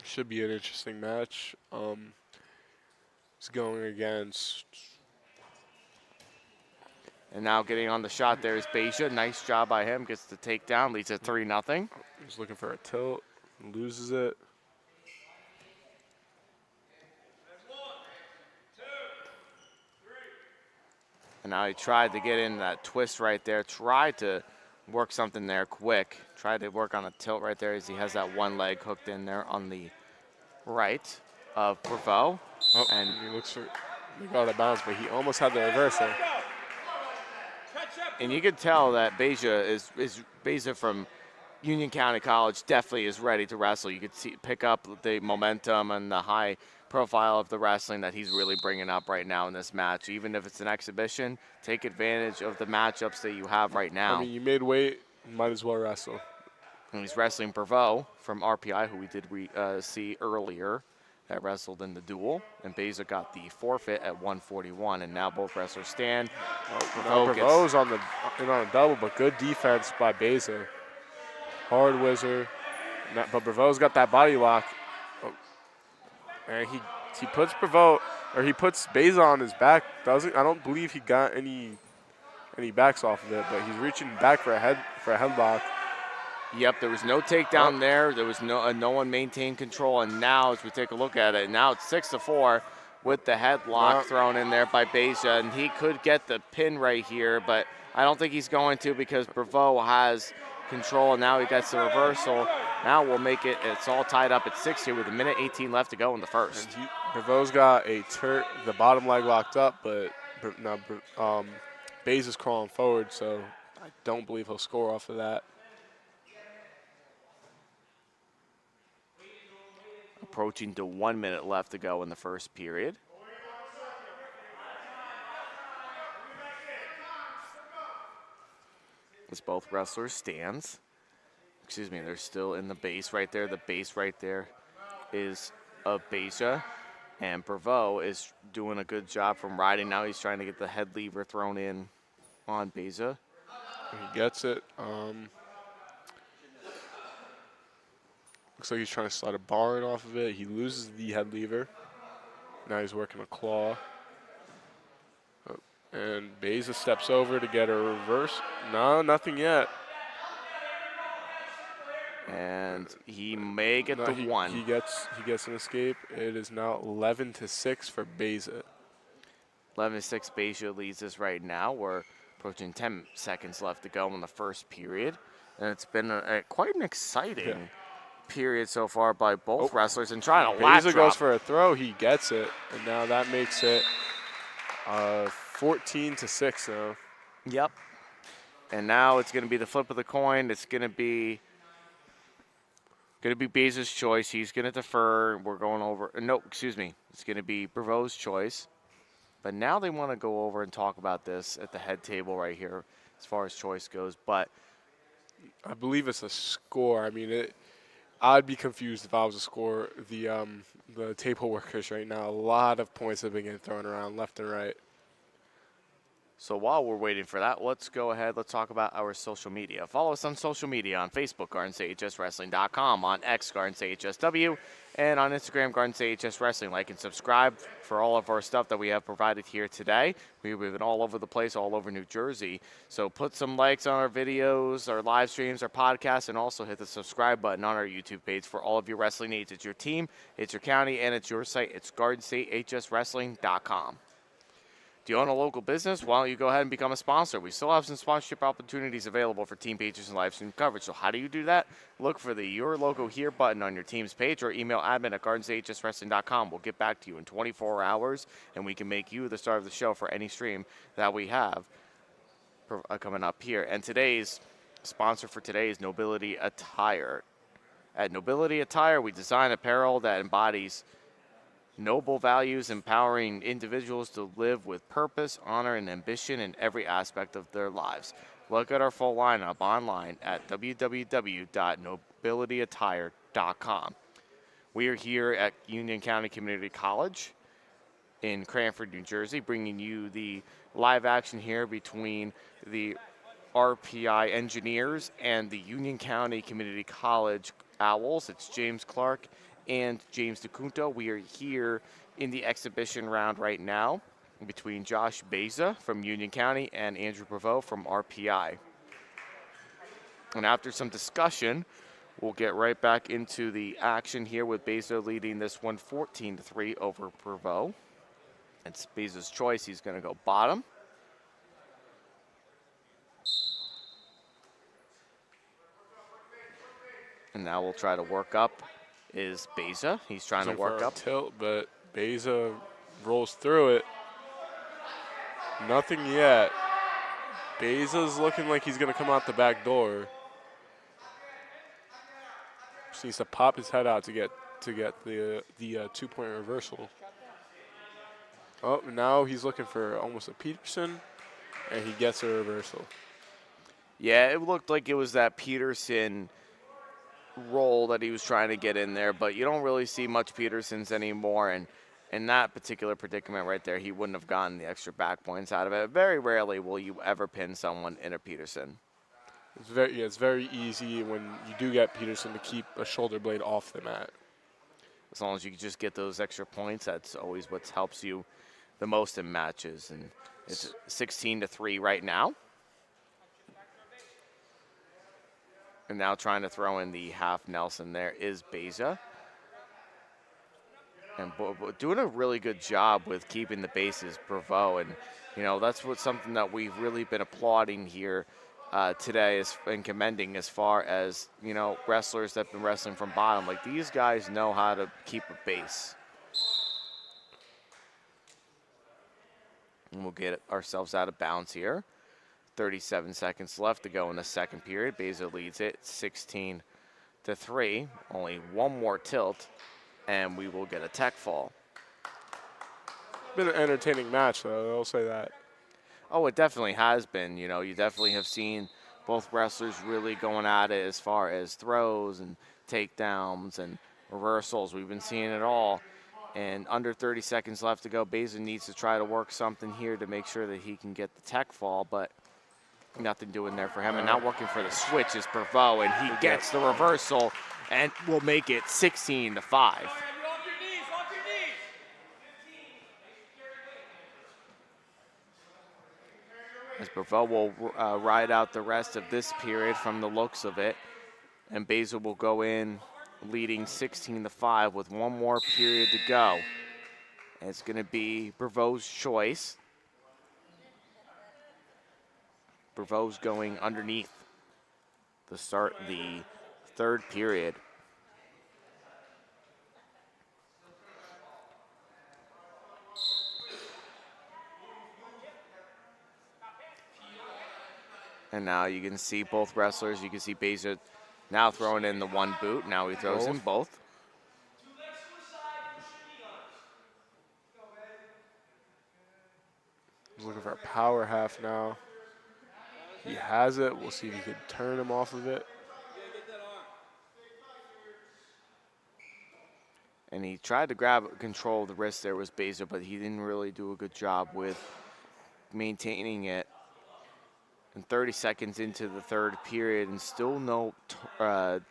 Should be an interesting match. He's going against.
And now getting on the shot there is Beza. Nice job by him. Gets the takedown. Leads at 3-0.
He's looking for a tilt. Loses it.
And now he tried to get in that twist right there. Tried to work something there quick. Tried to work on a tilt right there as he has that one leg hooked in there on the right of Bravo.
Oh, and he looks for. He got out of bounds, but he almost had the reversal.
And you can tell that Beza from Union County College definitely is ready to wrestle. You could pick up the momentum and the high profile of the wrestling that he's really bringing up right now in this match. Even if it's an exhibition, take advantage of the matchups that you have right now.
I mean, you made weight, you might as well wrestle.
And he's wrestling Bravo from RPI, who we did see earlier, that wrestled in the duel. And Beza got the forfeit at 141, and now both wrestlers stand.
Bravo's on a double, but good defense by Beza. Hard whizzer, but Bravo's got that body lock. Oh. And he puts he puts Beza on his back. I don't believe he got any backs off of it, but he's reaching back for a headlock.
Yep, there was no takedown there. There was no one maintained control. And now, as we take a look at it, now it's 6-4 with the headlock thrown in there by Beza. And he could get the pin right here, but I don't think he's going to because Bravo has control. And now he gets the reversal. Now we'll make it. It's all tied up at 6 here with 1:18 left to go in the first.
Bravo's got the bottom leg locked up, but now Beza's crawling forward, so I don't believe he'll score off of that.
Approaching to 1 minute left to go in the first period. As both wrestlers stands. Excuse me, they're still in the base right there. The base right there is of Beza. And Bravo is doing a good job from riding. Now he's trying to get the head lever thrown in on Beza.
He gets it. Looks like he's trying to slide a bar in off of it. He loses the head lever. Now he's working a claw. And Beza steps over to get a reverse. No, nothing yet.
And he may get the one.
He gets an escape. It is now 11-6 for Beza.
11-6 Beza leads us right now. We're approaching 10 seconds left to go in the first period. And it's been quite an exciting period so far by both wrestlers and trying to lat
Beza
drop.
goes for a throw. He gets it. And now that makes it 14-6 now.
Yep. And now it's going to be the flip of the coin. It's going to be Beza's choice. He's going to defer. We're going over. No, excuse me. It's going to be Bravo's choice. But now they want to go over and talk about this at the head table right here as far as choice goes. But
I believe it's a score. I mean, I'd be confused if I was a scorer. The table workers right now, a lot of points have been getting thrown around left and right.
So while we're waiting for that, let's go ahead. Let's talk about our social media. Follow us on social media on Facebook, GardenStateHSWrestling.com, on X, GardenStateHSW, and on Instagram, GardenStateHSWrestling. Like and subscribe for all of our stuff that we have provided here today. We've been all over the place, all over New Jersey. So put some likes on our videos, our live streams, our podcasts, and also hit the subscribe button on our YouTube page for all of your wrestling needs. It's your team, it's your county, and it's your site. It's GardenStateHSWrestling.com. Do you own a local business? Why don't you go ahead and become a sponsor? We still have some sponsorship opportunities available for team pages and live stream coverage. So how do you do that? Look for the Your Logo Here button on your team's page or email admin@GardenStateHSWrestling.com. We'll get back to you in 24 hours, and we can make you the star of the show for any stream that we have coming up here. And today's sponsor for today is Nobility Attire. At Nobility Attire, we design apparel that embodies noble values, empowering individuals to live with purpose, honor, and ambition in every aspect of their lives. Look at our full lineup online at www.nobilityattire.com. We are here at Union County Community College in Cranford, New Jersey, bringing you the live action here between the RPI Engineers and the Union County Community College Owls. It's James Clarke and James Dacunto. We are here in the exhibition round right now between Josh Beza from Union County and Andrew Prevost from RPI. And after some discussion, we'll get right back into the action here with Beza leading this one 14-3 over Prevost. It's Beza's choice. He's going to go bottom. And now we'll try to work up is Beza. He's trying to work up.
Tilt, but Beza rolls through it. Nothing yet. Beza's looking like he's going to come out the back door. Just needs to pop his head out to get the 2-point reversal. Oh, now he's looking for almost a Peterson, and he gets a reversal.
Yeah, it looked like it was that Peterson roll that he was trying to get in there, but you don't really see much Petersons anymore, and in that particular predicament right there, he wouldn't have gotten the extra back points out of it. Very rarely will you ever pin someone in a Peterson.
It's very easy when you do get Peterson to keep a shoulder blade off the mat.
As long as you can just get those extra points, that's always what helps you the most in matches. And it's 16-3 right now. And now trying to throw in the half Nelson there is Beza. And doing a really good job with keeping the bases, Prevost. And, you know, that's something that we've really been applauding here today and commending as far as, you know, wrestlers that have been wrestling from bottom. Like, these guys know how to keep a base. And we'll get ourselves out of bounds here. 37 seconds left to go in the second period. Beza leads it 16-3. Only one more tilt, and we will get a tech fall.
Been an entertaining match, though. I'll say that.
Oh, it definitely has been. You know, you definitely have seen both wrestlers really going at it as far as throws and takedowns and reversals. We've been seeing it all. And under 30 seconds left to go, Beza needs to try to work something here to make sure that he can get the tech fall, but nothing doing there for him. And now working for the switch is Prevost, and he gets the reversal and will make it 16-5. As Prevost will ride out the rest of this period from the looks of it. And Beza will go in leading 16-5 with one more period to go. And it's going to be Prevost's choice. Prevost going underneath the start the third period. And now you can see both wrestlers. You can see Beza now throwing in the one boot. Now he throws in both.
He's looking for a power half now. He has it. We'll see if he can turn him off of it.
And he tried to grab control of the wrist there was Beza, but he didn't really do a good job with maintaining it. And 30 seconds into the third period, and still no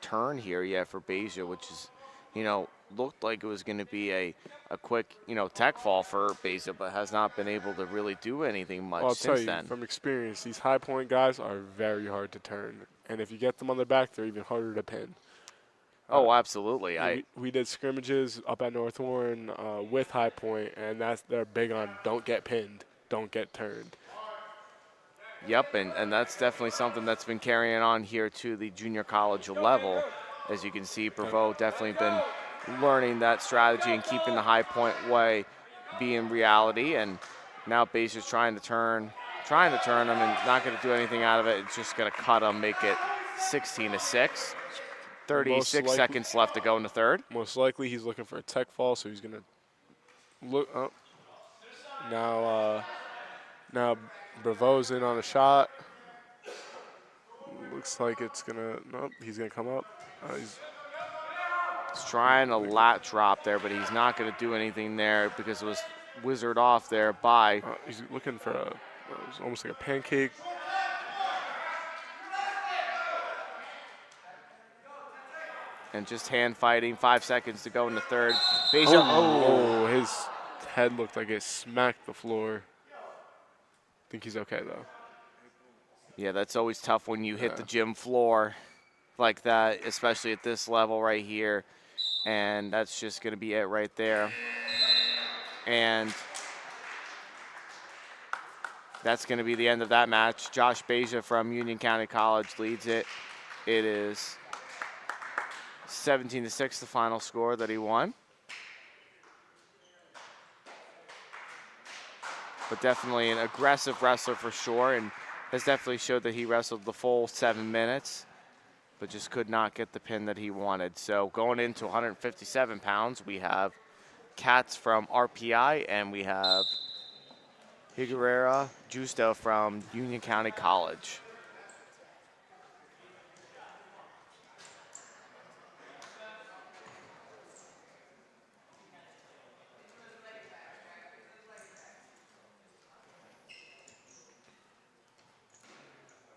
turn here yet for Beza, which is, you know, looked like it was going to be a quick, you know, tech fall for Beza, but has not been able to really do anything much
I'll
since
tell
then.
you, from experience, these high point guys are very hard to turn. And if you get them on their back, they're even harder to pin.
Oh, absolutely.
We did scrimmages up at North Warren with high point, and they're big on don't get pinned, don't get turned.
Yep, and that's definitely something that's been carrying on here to the junior college level. As you can see, Prevost definitely been learning that strategy and keeping the high point way being reality. And now Beza's trying to turn him and not going to do anything out of it. It's just going to cut him, make it 16-6. 36 seconds left to go in the third.
Most likely he's looking for a tech fall, so he's going to look up. Now Bravo's in on a shot. Looks like it's going to, nope, he's going to come up.
He's trying a lat drop there, but he's not going to do anything there because it was wizard off there by.
He's looking for it was almost like a pancake.
And just hand fighting, 5 seconds to go in the third.
His head looked like it smacked the floor. I think he's okay, though.
Yeah, that's always tough when you hit the gym floor like that, especially at this level right here. And that's just going to be it right there. And that's going to be the end of that match. Josh Beja from Union County College leads it. It is 17-6, the final score that he won. But definitely an aggressive wrestler for sure, and has definitely showed that he wrestled the full 7 minutes, but just could not get the pin that he wanted. So going into 157 pounds, we have Katz from RPI, and we have Higuera Justo from Union County College.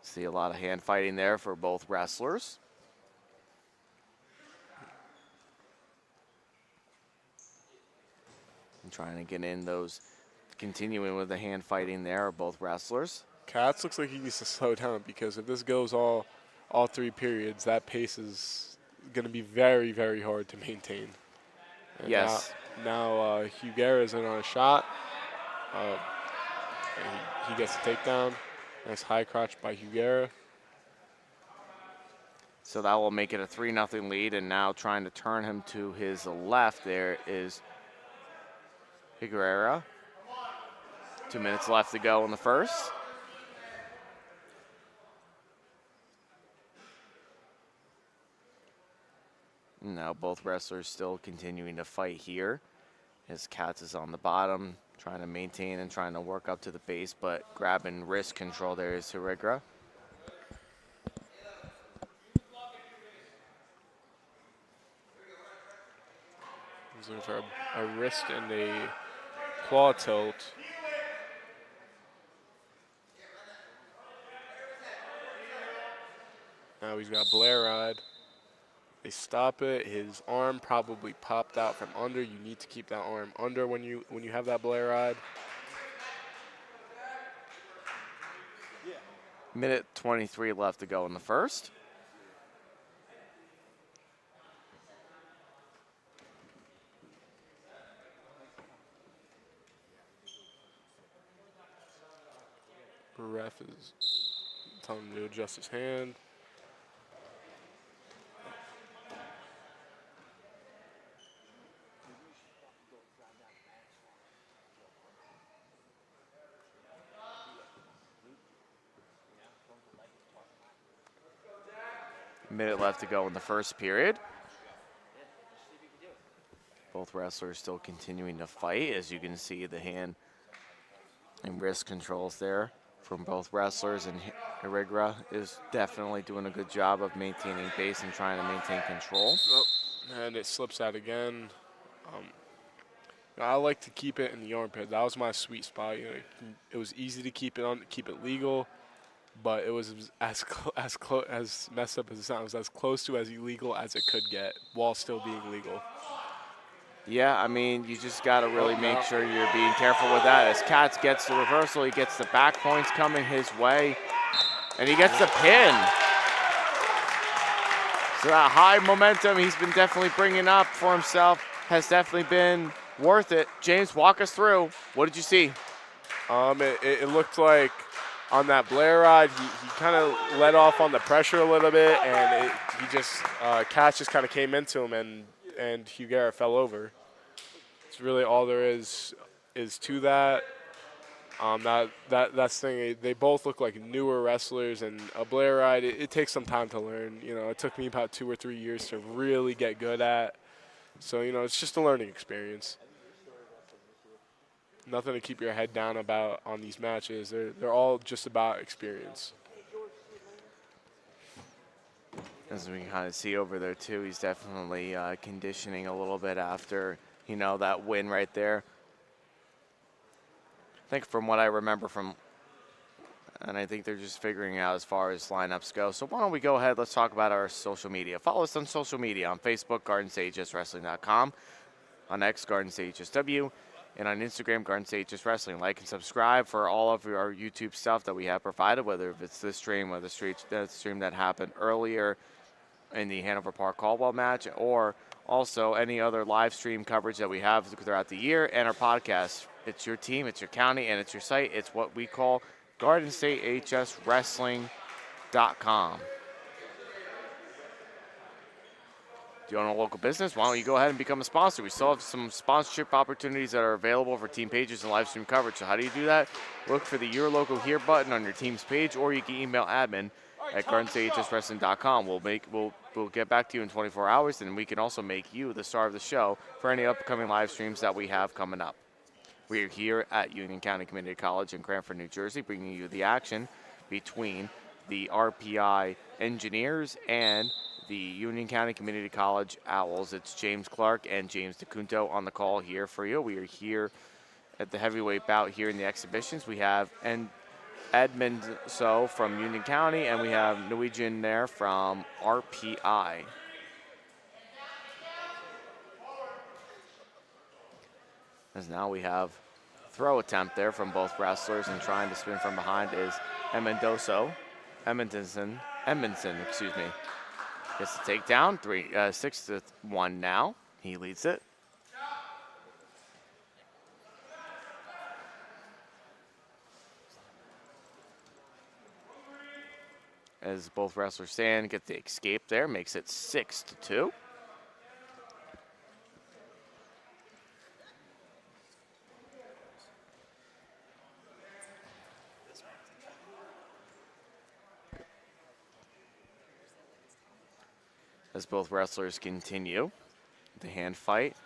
See a lot of hand fighting there for both wrestlers. And trying to get in those, continuing with the hand fighting there of both wrestlers.
Katz looks like he needs to slow down, because if this goes all 3 periods, that pace going to be very, very hard to maintain. And
yes.
Now Higuera's in on a shot. He gets a takedown. Nice high crotch by Higuera.
So that will make it a 3-0 lead, and now trying to turn him to his left there is Higuera. 2 minutes left to go in the first. Now both wrestlers still continuing to fight here. As Katz is on the bottom, trying to maintain and trying to work up to the base, but grabbing wrist control there is Higuera.
He's looking for a wrist and a claw tilt. Now he's got a Blair ride. They stop it. His arm probably popped out from under. You need to keep that arm under when you have that Blair ride.
Minute 23 left to go in the first.
The ref is telling him to adjust his hand.
Minute left to go in the first period. Both wrestlers still continuing to fight. As you can see, the hand and wrist controls there from both wrestlers, and Higuera is definitely doing a good job of maintaining base and trying to maintain control.
Oh, and it slips out again. I like to keep it in the armpit. That was my sweet spot. You know, it was easy to keep it legal, but it was as messed up as it sounds, as close to as illegal as it could get while still being legal.
Yeah, I mean, you just got to really make sure you're being careful with that. As Katz gets the reversal, he gets the back points coming his way, and he gets the pin. So that high momentum he's been definitely bringing up for himself has definitely been worth it. James, walk us through. What did you see?
It looked like on that Blair ride, he kind of let off on the pressure a little bit, and Katz just kind of came into him, and Higuera fell over. It's really all there is to that. That's the thing. They both look like newer wrestlers, and a Blair ride, it takes some time to learn. It took me about 2 or 3 years to really get good at. So, it's just a learning experience. Nothing to keep your head down about on these matches. They're all just about experience.
As we can kind of see over there, too, he's definitely conditioning a little bit after, that win right there. I think from what I remember and I think they're just figuring out as far as lineups go. So why don't we go ahead, let's talk about our social media. Follow us on social media, on Facebook, GardenStateHSWrestling.com, on X, GardenStateHSW, and on Instagram, GardenStateHSWrestling. Like and subscribe for all of our YouTube stuff that we have provided, whether if it's this stream or the stream that happened earlier in the Hanover Park Caldwell match, or also any other live stream coverage that we have throughout the year, and our podcast. It's your team, it's your county, and it's your site. It's what we call GardenStateHSWrestling.com. Do you own a local business? Why don't you go ahead and become a sponsor? We still have some sponsorship opportunities that are available for team pages and live stream coverage. So how do you do that? Look for the Your Local Here button on your team's page, or you can email admin at GardenStateHSWrestling.com. We'll get back to you in 24 hours, and we can also make you the star of the show for any upcoming live streams that we have coming up. We are here at Union County Community College in Cranford, New Jersey, bringing you the action between the RPI Engineers and the Union County Community College Owls. It's James Clarke and James Dacunto on the call here for you. We are here at the heavyweight bout here in the exhibitions. We have Edmund from Union County, and we have Norwegian there from RPI. As now we have throw attempt there from both wrestlers, and trying to spin from behind is Edmondson, excuse me. Gets the takedown, 6-1 now. He leads it. As both wrestlers stand, get the escape there, makes it 6-2. As both wrestlers continue the hand fight.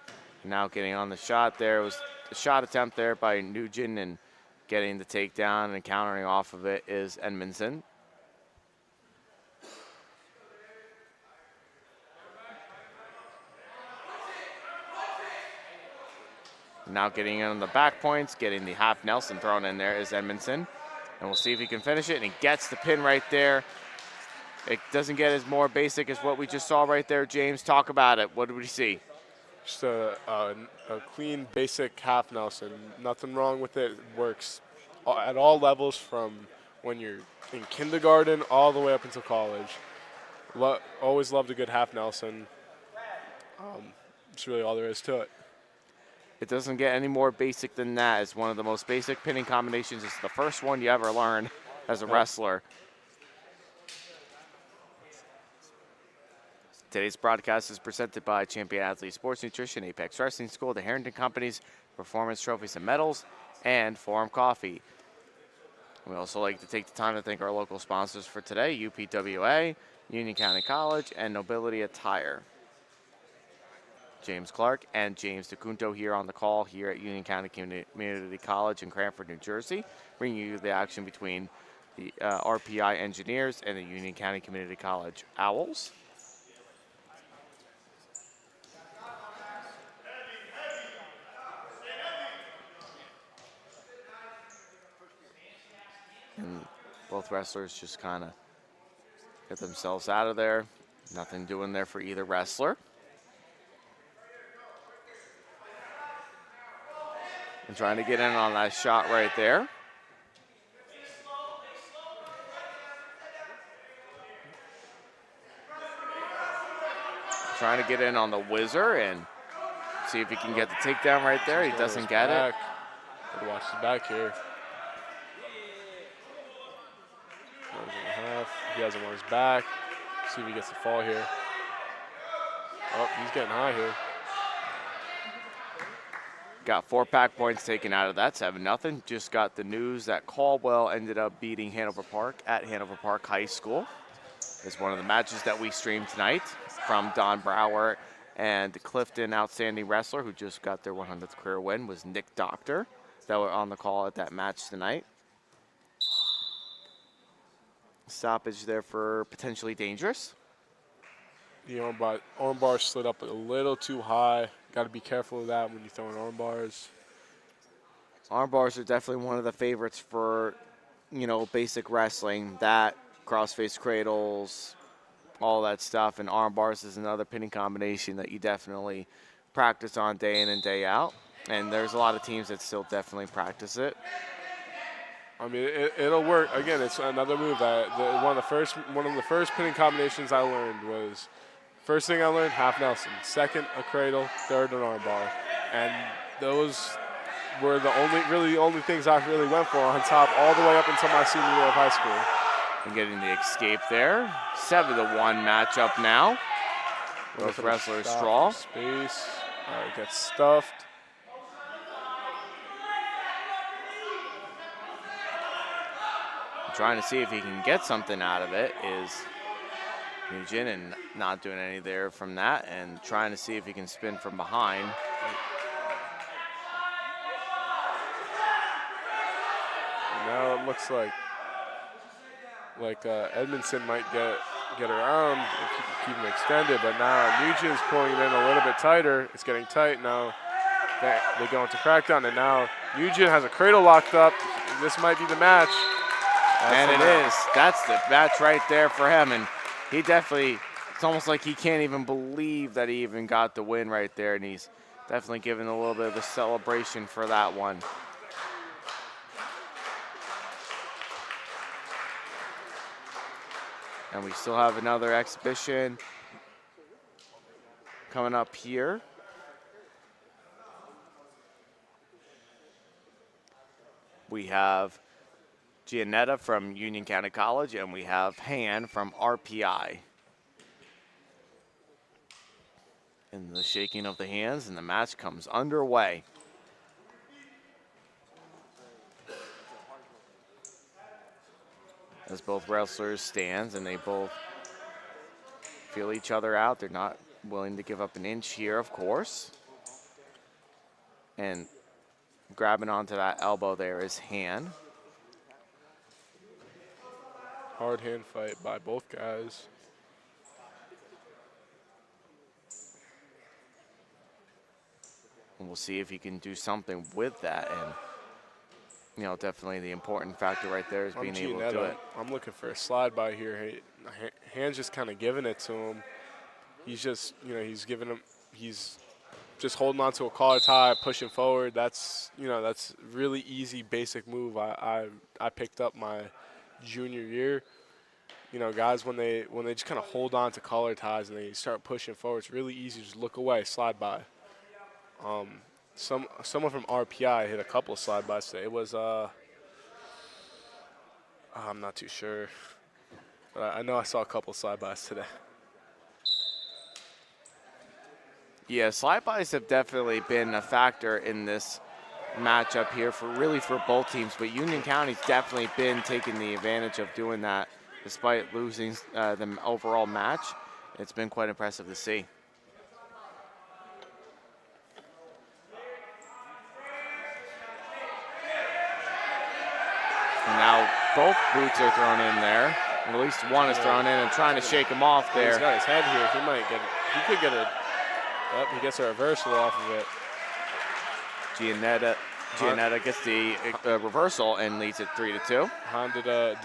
Now getting on the shot there. It was a shot attempt there by Nugent, and getting the takedown and countering off of it is Edmondson. Now getting in on the back points, getting the half Nelson thrown in there is Edmondson. And we'll see if he can finish it, and he gets the pin right there. It doesn't get as more basic as what we just saw right there. James, talk about it. What did we see?
Just a clean, basic half Nelson. Nothing wrong with it. It works at all levels, from when you're in kindergarten all the way up until college. Always loved a good half Nelson. That's really all there is to it.
It doesn't get any more basic than that. It's one of the most basic pinning combinations. It's the first one you ever learn as a wrestler. Today's broadcast is presented by Champion Athlete Sports Nutrition, Apex Wrestling School, the Harrington Companies, Performance Trophies and Medals, and Forum Coffee. We also like to take the time to thank our local sponsors for today, UPWA, Union County College, and Nobility Attire. James Clarke and James Dacunto here on the call here at Union County Community College in Cranford, New Jersey, bringing you the action between the RPI Engineers and the Union County Community College Owls. And both wrestlers just kind of get themselves out of there. Nothing doing there for either wrestler. And trying to get in on that shot right there. Trying to get in on the whizzer and see if he can get the takedown right there. He doesn't get it.
Gotta watch the back here. He has him on his back. See if he gets the fall here. Oh, he's getting high here.
Got 4 pack points taken out of that, 7-0. Just got the news that Caldwell ended up beating Hanover Park at Hanover Park High School. It's one of the matches that we streamed tonight from Don Brower and Clifton Outstanding Wrestler, who just got their 100th career win, was Nick Doctor, that were on the call at that match tonight. Stoppage there for potentially dangerous.
The arm bar slid up a little too high. Got to be careful of that when you're throwing arm bars.
Arm bars are definitely one of the favorites for, basic wrestling. That, crossface cradles, all that stuff. And arm bars is another pinning combination that you definitely practice on day in and day out. And there's a lot of teams that still definitely practice it.
I mean, it'll work. Again, it's another move. One of the first pinning combinations I learned was, first thing I learned, half Nelson. Second, a cradle. Third, an arm bar. And those were the only things I really went for on top all the way up until my senior year of high school.
And getting the escape there. 7-1 matchup now. Both wrestlers straw.
Space. Gets stuffed.
Trying to see if he can get something out of it is Nugent, and not doing any there from that, and trying to see if he can spin from behind.
Now it looks like Edmondson might get around if he can keep him extended, but now Nugent's pulling it in a little bit tighter. It's getting tight now. They go into crackdown, and now Nugent has a cradle locked up. This might be the match.
And it is. That's the match right there for him. And he definitely, it's almost like he can't even believe that he even got the win right there. And he's definitely giving a little bit of a celebration for that one. And we still have another exhibition coming up here. We have Giannetta from Union County College, and we have Han from RPI. And the shaking of the hands, and the match comes underway. As both wrestlers stand, and they both feel each other out. They're not willing to give up an inch here, of course. And grabbing onto that elbow there is Han.
Hard hand fight by both guys.
And we'll see if he can do something with that. And, definitely the important factor right there is being able to do it.
I'm looking for a slide by here. Hand's just kind of giving it to him. He's just, he's just holding on to a collar tie, pushing forward. That's really easy, basic move I picked up my junior year. Guys, when they just kind of hold on to collar ties and they start pushing forward, it's really easy to just look away, slide by. Someone from RPI hit a couple of slide bys today. It was I'm not too sure, but I know I saw a couple of slide bys today.
Yeah, slide bys have definitely been a factor in this matchup here for both teams, but Union County's definitely been taking the advantage of doing that despite losing the overall match. It's been quite impressive to see. And now both boots are thrown in there. At least one is thrown in and trying to shake him off there.
He's got his head here. He could get a. Oh, he gets a reversal off of it.
Giannetta gets the reversal and leads it 3-2.
Han did a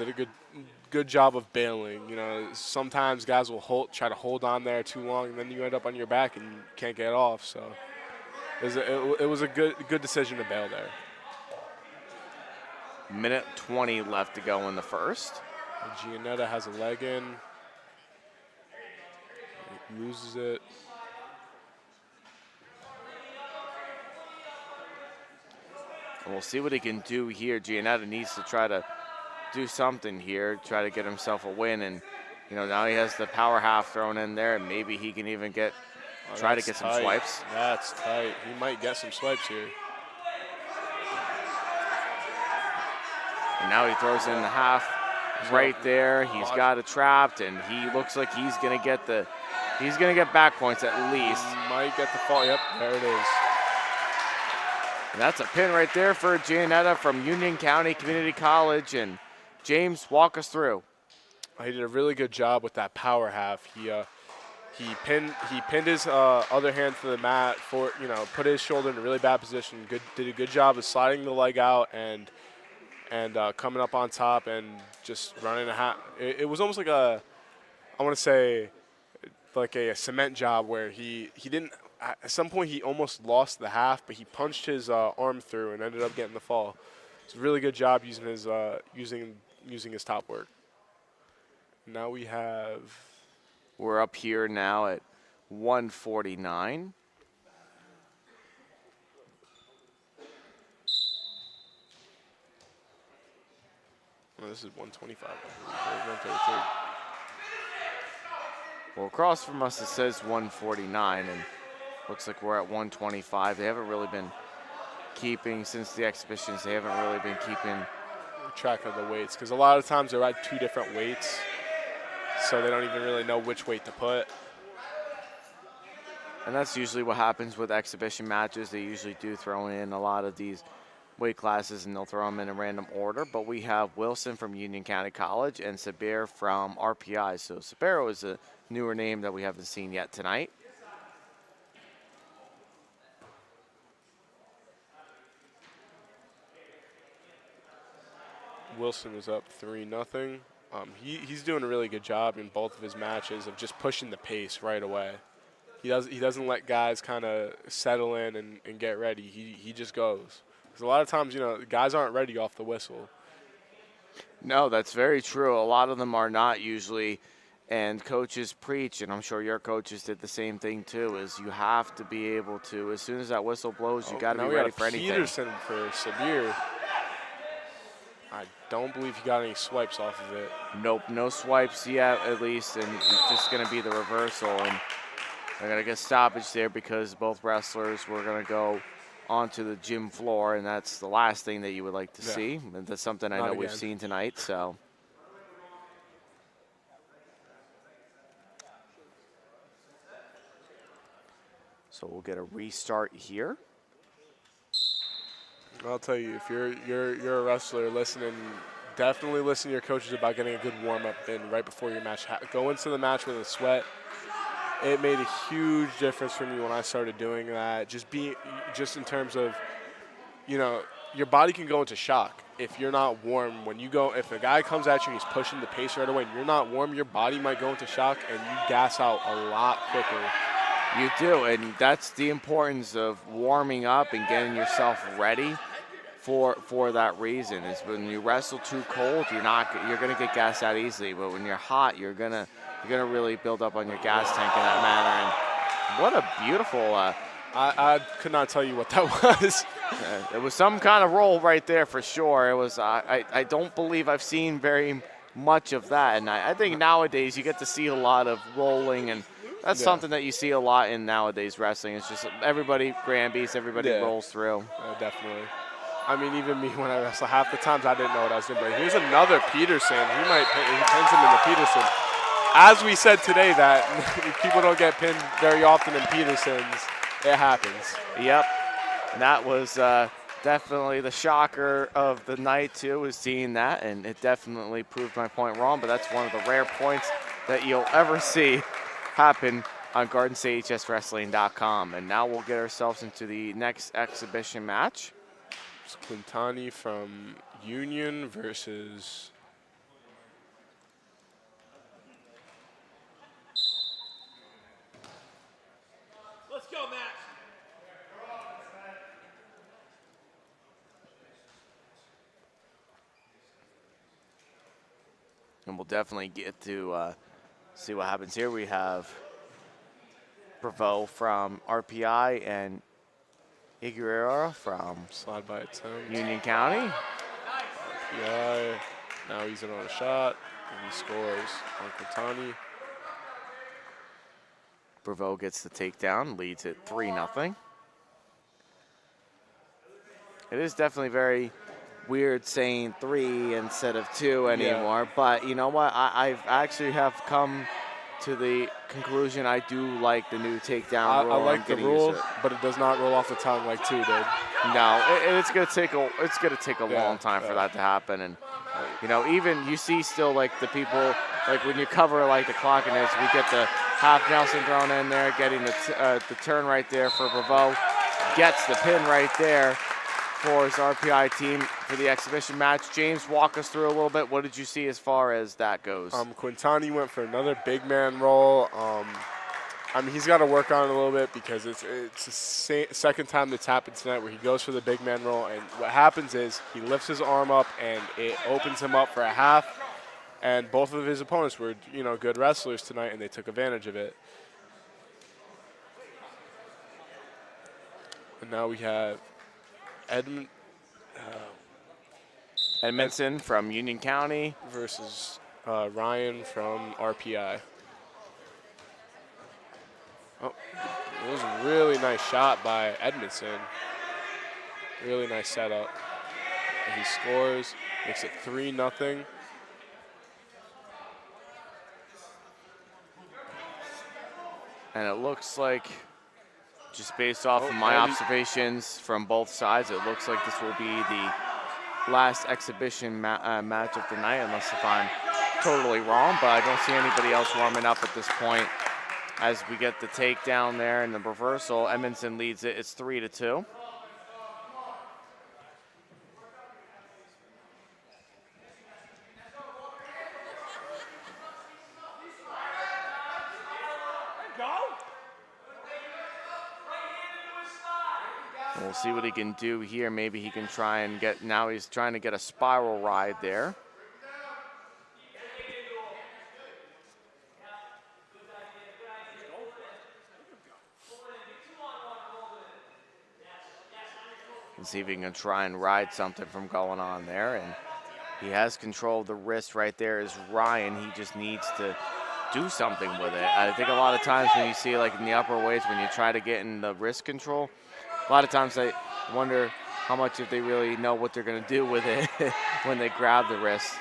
good job of bailing. Sometimes guys will try to hold on there too long, and then you end up on your back and you can't get off. So it was a good decision to bail there.
Minute 20 left to go in the first.
And Giannetta has a leg in. He loses it.
And we'll see what he can do here. Giannetta needs to try to do something here, try to get himself a win. And, now he has the power half thrown in there, and maybe he can even try to get some swipes.
That's tight. He might get some swipes here.
And now he throws in the half right there. He's got it trapped, and he looks like he's gonna get back points at least.
Might get the fall. Yep, there it is.
And that's a pin right there for Giannetta from Union County Community College. And James, walk us through.
He did a really good job with that power half. He pinned his other hand to the mat for, put his shoulder in a really bad position. Did a good job of sliding the leg out and coming up on top and just running a half. It was almost like I want to say like a cement job where he didn't. At some point, he almost lost the half, but he punched his arm through and ended up getting the fall. It's a really good job using his using his top work. Now
we're up here now at 149.
Well, this is 125. 133.
Well, across from us it says 149, and looks like we're at 125. They haven't really been keeping, since the exhibitions, they haven't really been keeping
track of the weights, because a lot of times they're at 2 different weights, so they don't even really know which weight to put.
And that's usually what happens with exhibition matches. They usually do throw in a lot of these weight classes, and they'll throw them in a random order. But we have Wilson from Union County College and Sabir from RPI. So Sabiro is a newer name that we haven't seen yet tonight.
Wilson is up 3-0. He's doing a really good job in both of his matches of just pushing the pace right away. He doesn't let guys kind of settle in and get ready. He just goes. Because a lot of times, guys aren't ready off the whistle.
No, that's very true. A lot of them are not usually, and coaches preach, and I'm sure your coaches did the same thing too, is you have to be able to, as soon as that whistle blows, you got to be ready for anything.
Peterson for Sabir. I don't believe he got any swipes off of it.
Nope, no swipes yet, at least, and it's just going to be the reversal. And they're going to get stoppage there because both wrestlers were going to go onto the gym floor, and that's the last thing that you would like to see. And that's something I know we've seen tonight. So we'll get a restart here.
I'll tell you, if you're a wrestler listening, definitely listen to your coaches about getting a good warm-up in right before your match. Go into the match with a sweat. It made a huge difference for me when I started doing that. Just in terms of, your body can go into shock if you're not warm. If a guy comes at you and he's pushing the pace right away and you're not warm, your body might go into shock and you gas out a lot quicker.
You do, and that's the importance of warming up and getting yourself ready for that reason. Is when you wrestle too cold, you're gonna get gassed out easily. But when you're hot, you're gonna really build up on your gas tank in that manner. And what a beautiful!
I could not tell you what that was.
It was some kind of roll right there for sure. It was. I don't believe I've seen very much of that, and I think nowadays you get to see a lot of rolling, and that's something that you see a lot in nowadays wrestling. It's just everybody Granby's, everybody rolls through.
Definitely. I mean, even me when I wrestle, half the times I didn't know what I was doing. But here's another Peterson. He pins him in the Peterson. As we said today, that people don't get pinned very often in Petersons. It happens.
Yep. And that was definitely the shocker of the night, too, was seeing that. And it definitely proved my point wrong. But that's one of the rare points that you'll ever see happen on GardenStateHSWrestling.com. And now we'll get ourselves into the next exhibition match.
It's Quintani from Union versus
Let's go, Matt.
And we'll definitely get to see what happens here. We have Bravo from RPI and Iguerera from
slide by attempt.
Union County.
RPI. Now he's in on a shot, and he scores on Quintani.
Bravo gets the takedown, leads it 3-0. It is definitely very weird saying 3 instead of 2 anymore. But you know what? I've actually have come to the conclusion I do like the new takedown rule.
I like the rule, but it does not roll off the tongue like 2 did.
No, it's gonna take a long time for that to happen. And you know, even you see still like the people like when you cover like the clock and we get the half Nelson thrown in there, getting the turn right there for Bravo, gets the pin right there for his RPI team for the exhibition match. James, walk us through a little bit. What did you see as far as that goes?
Quintani went for another big man roll. I mean, he's got to work on it a little bit because it's the second time that's happened tonight where he goes for the big man roll, and what happens is he lifts his arm up and it opens him up for a half. And both of his opponents were, good wrestlers tonight, and they took advantage of it. And now we have
Edmondson from Union County
versus Ryan from RPI. Oh, it was a really nice shot by Edmondson. Really nice setup. And he scores, makes it 3-0.
And it looks like, just based off of my observations from both sides, it looks like this will be the last exhibition match of the night, unless if I'm totally wrong, but I don't see anybody else warming up at this point. As we get the takedown there and the reversal, Edmondson leads it. It's 3-2. We'll see what he can do here. Maybe he can try and get, now he's trying to get a spiral ride there. And see if he can try and ride something from going on there. And he has control of the wrist right there is Ryan. He just needs to do something with it. I think a lot of times when you see like in the upper weights, when you try to get in the wrist control, a lot of times I wonder how much if they really know what they're going to do with it when they grab the wrist.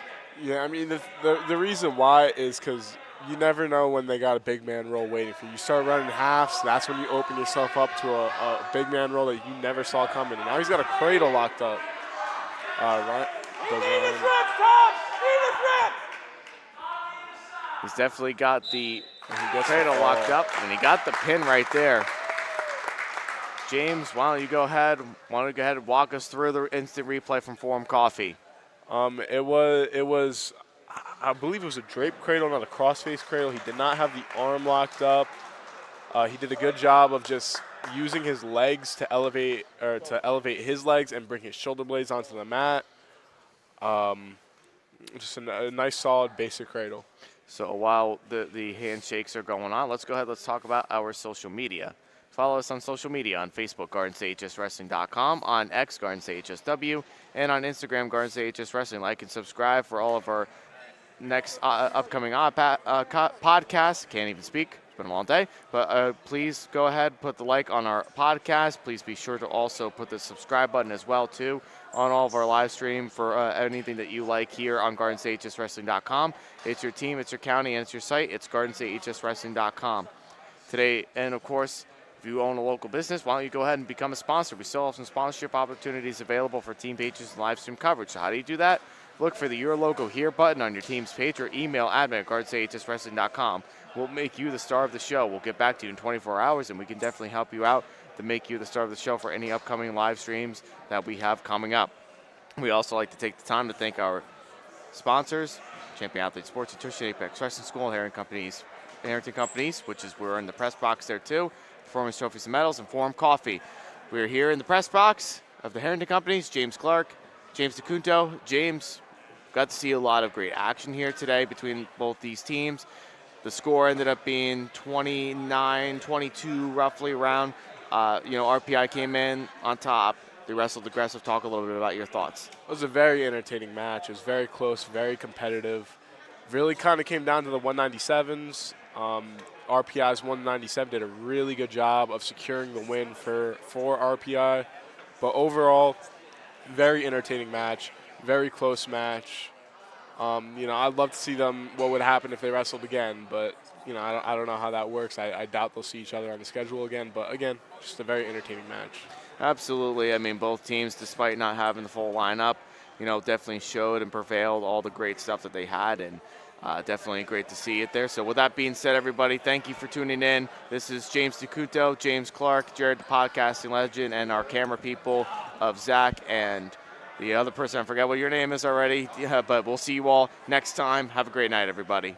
Yeah, I mean, the reason why is because you never know when they got a big man roll waiting for you. You start running halves, that's when you open yourself up to a big man roll that you never saw coming. And now he's got a cradle locked up.
He's definitely got the cradle locked up, and he got the pin right there. James, why don't you go ahead and walk us through the instant replay from Forum Coffee.
It was, I believe it was a drape cradle, not a crossface cradle. He did not have the arm locked up. He did a good job of just using his legs to elevate his legs and bring his shoulder blades onto the mat. Just a nice, solid, basic cradle.
So while the handshakes are going on, let's talk about our social media. Follow us on social media on Facebook, GardenStateHSWrestling.com, on X, GardenStateHSW, and on Instagram, GardenStateHSWrestling. Like and subscribe for all of our next upcoming podcasts. Can't even speak. It's been a long day. But please go ahead, put the like on our podcast. Please be sure to also put the subscribe button as well, too, on all of our live stream for anything that you like here on GardenStateHSWrestling.com. It's your team, it's your county, and it's your site. It's GardenStateHSWrestling.com. Today, and of course, if you own a local business, why don't you go ahead and become a sponsor? We still have some sponsorship opportunities available for team pages and live stream coverage. So how do you do that? Look for the Your Logo Here button on your team's page or email admin@GardenStateHSWrestling.com. We'll make you the star of the show. We'll get back to you in 24 hours, and we can definitely help you out to make you the star of the show for any upcoming live streams that we have coming up. We also like to take the time to thank our sponsors, Champion Athlete Sports Nutrition, Apex Wrestling School, Harrington Companies, which is we're in the press box there too, Performance Trophies and Medals, and Forum Coffee. We're here in the press box of the Harrington Companies, James Clarke, James Dacunto. James, got to see a lot of great action here today between both these teams. The score ended up being 29-22 roughly around. RPI came in on top. They wrestled aggressive. Talk a little bit about your thoughts.
It was a very entertaining match. It was very close, very competitive. Really kind of came down to the 197s. RPI's 197 did a really good job of securing the win for RPI. But overall, very entertaining match, very close match. I'd love to see them, what would happen if they wrestled again, but, I don't know how that works. I doubt they'll see each other on the schedule again, but again, just a very entertaining match.
Absolutely. I mean, both teams, despite not having the full lineup, definitely showed and prevailed all the great stuff that they had, and definitely great to see it there. So with that being said, everybody, thank you for tuning in. This is James Dacunto, James Clarke, Jared the podcasting legend, and our camera people of Zach and the other person. I forgot what your name is already, yeah, but we'll see you all next time. Have a great night, everybody.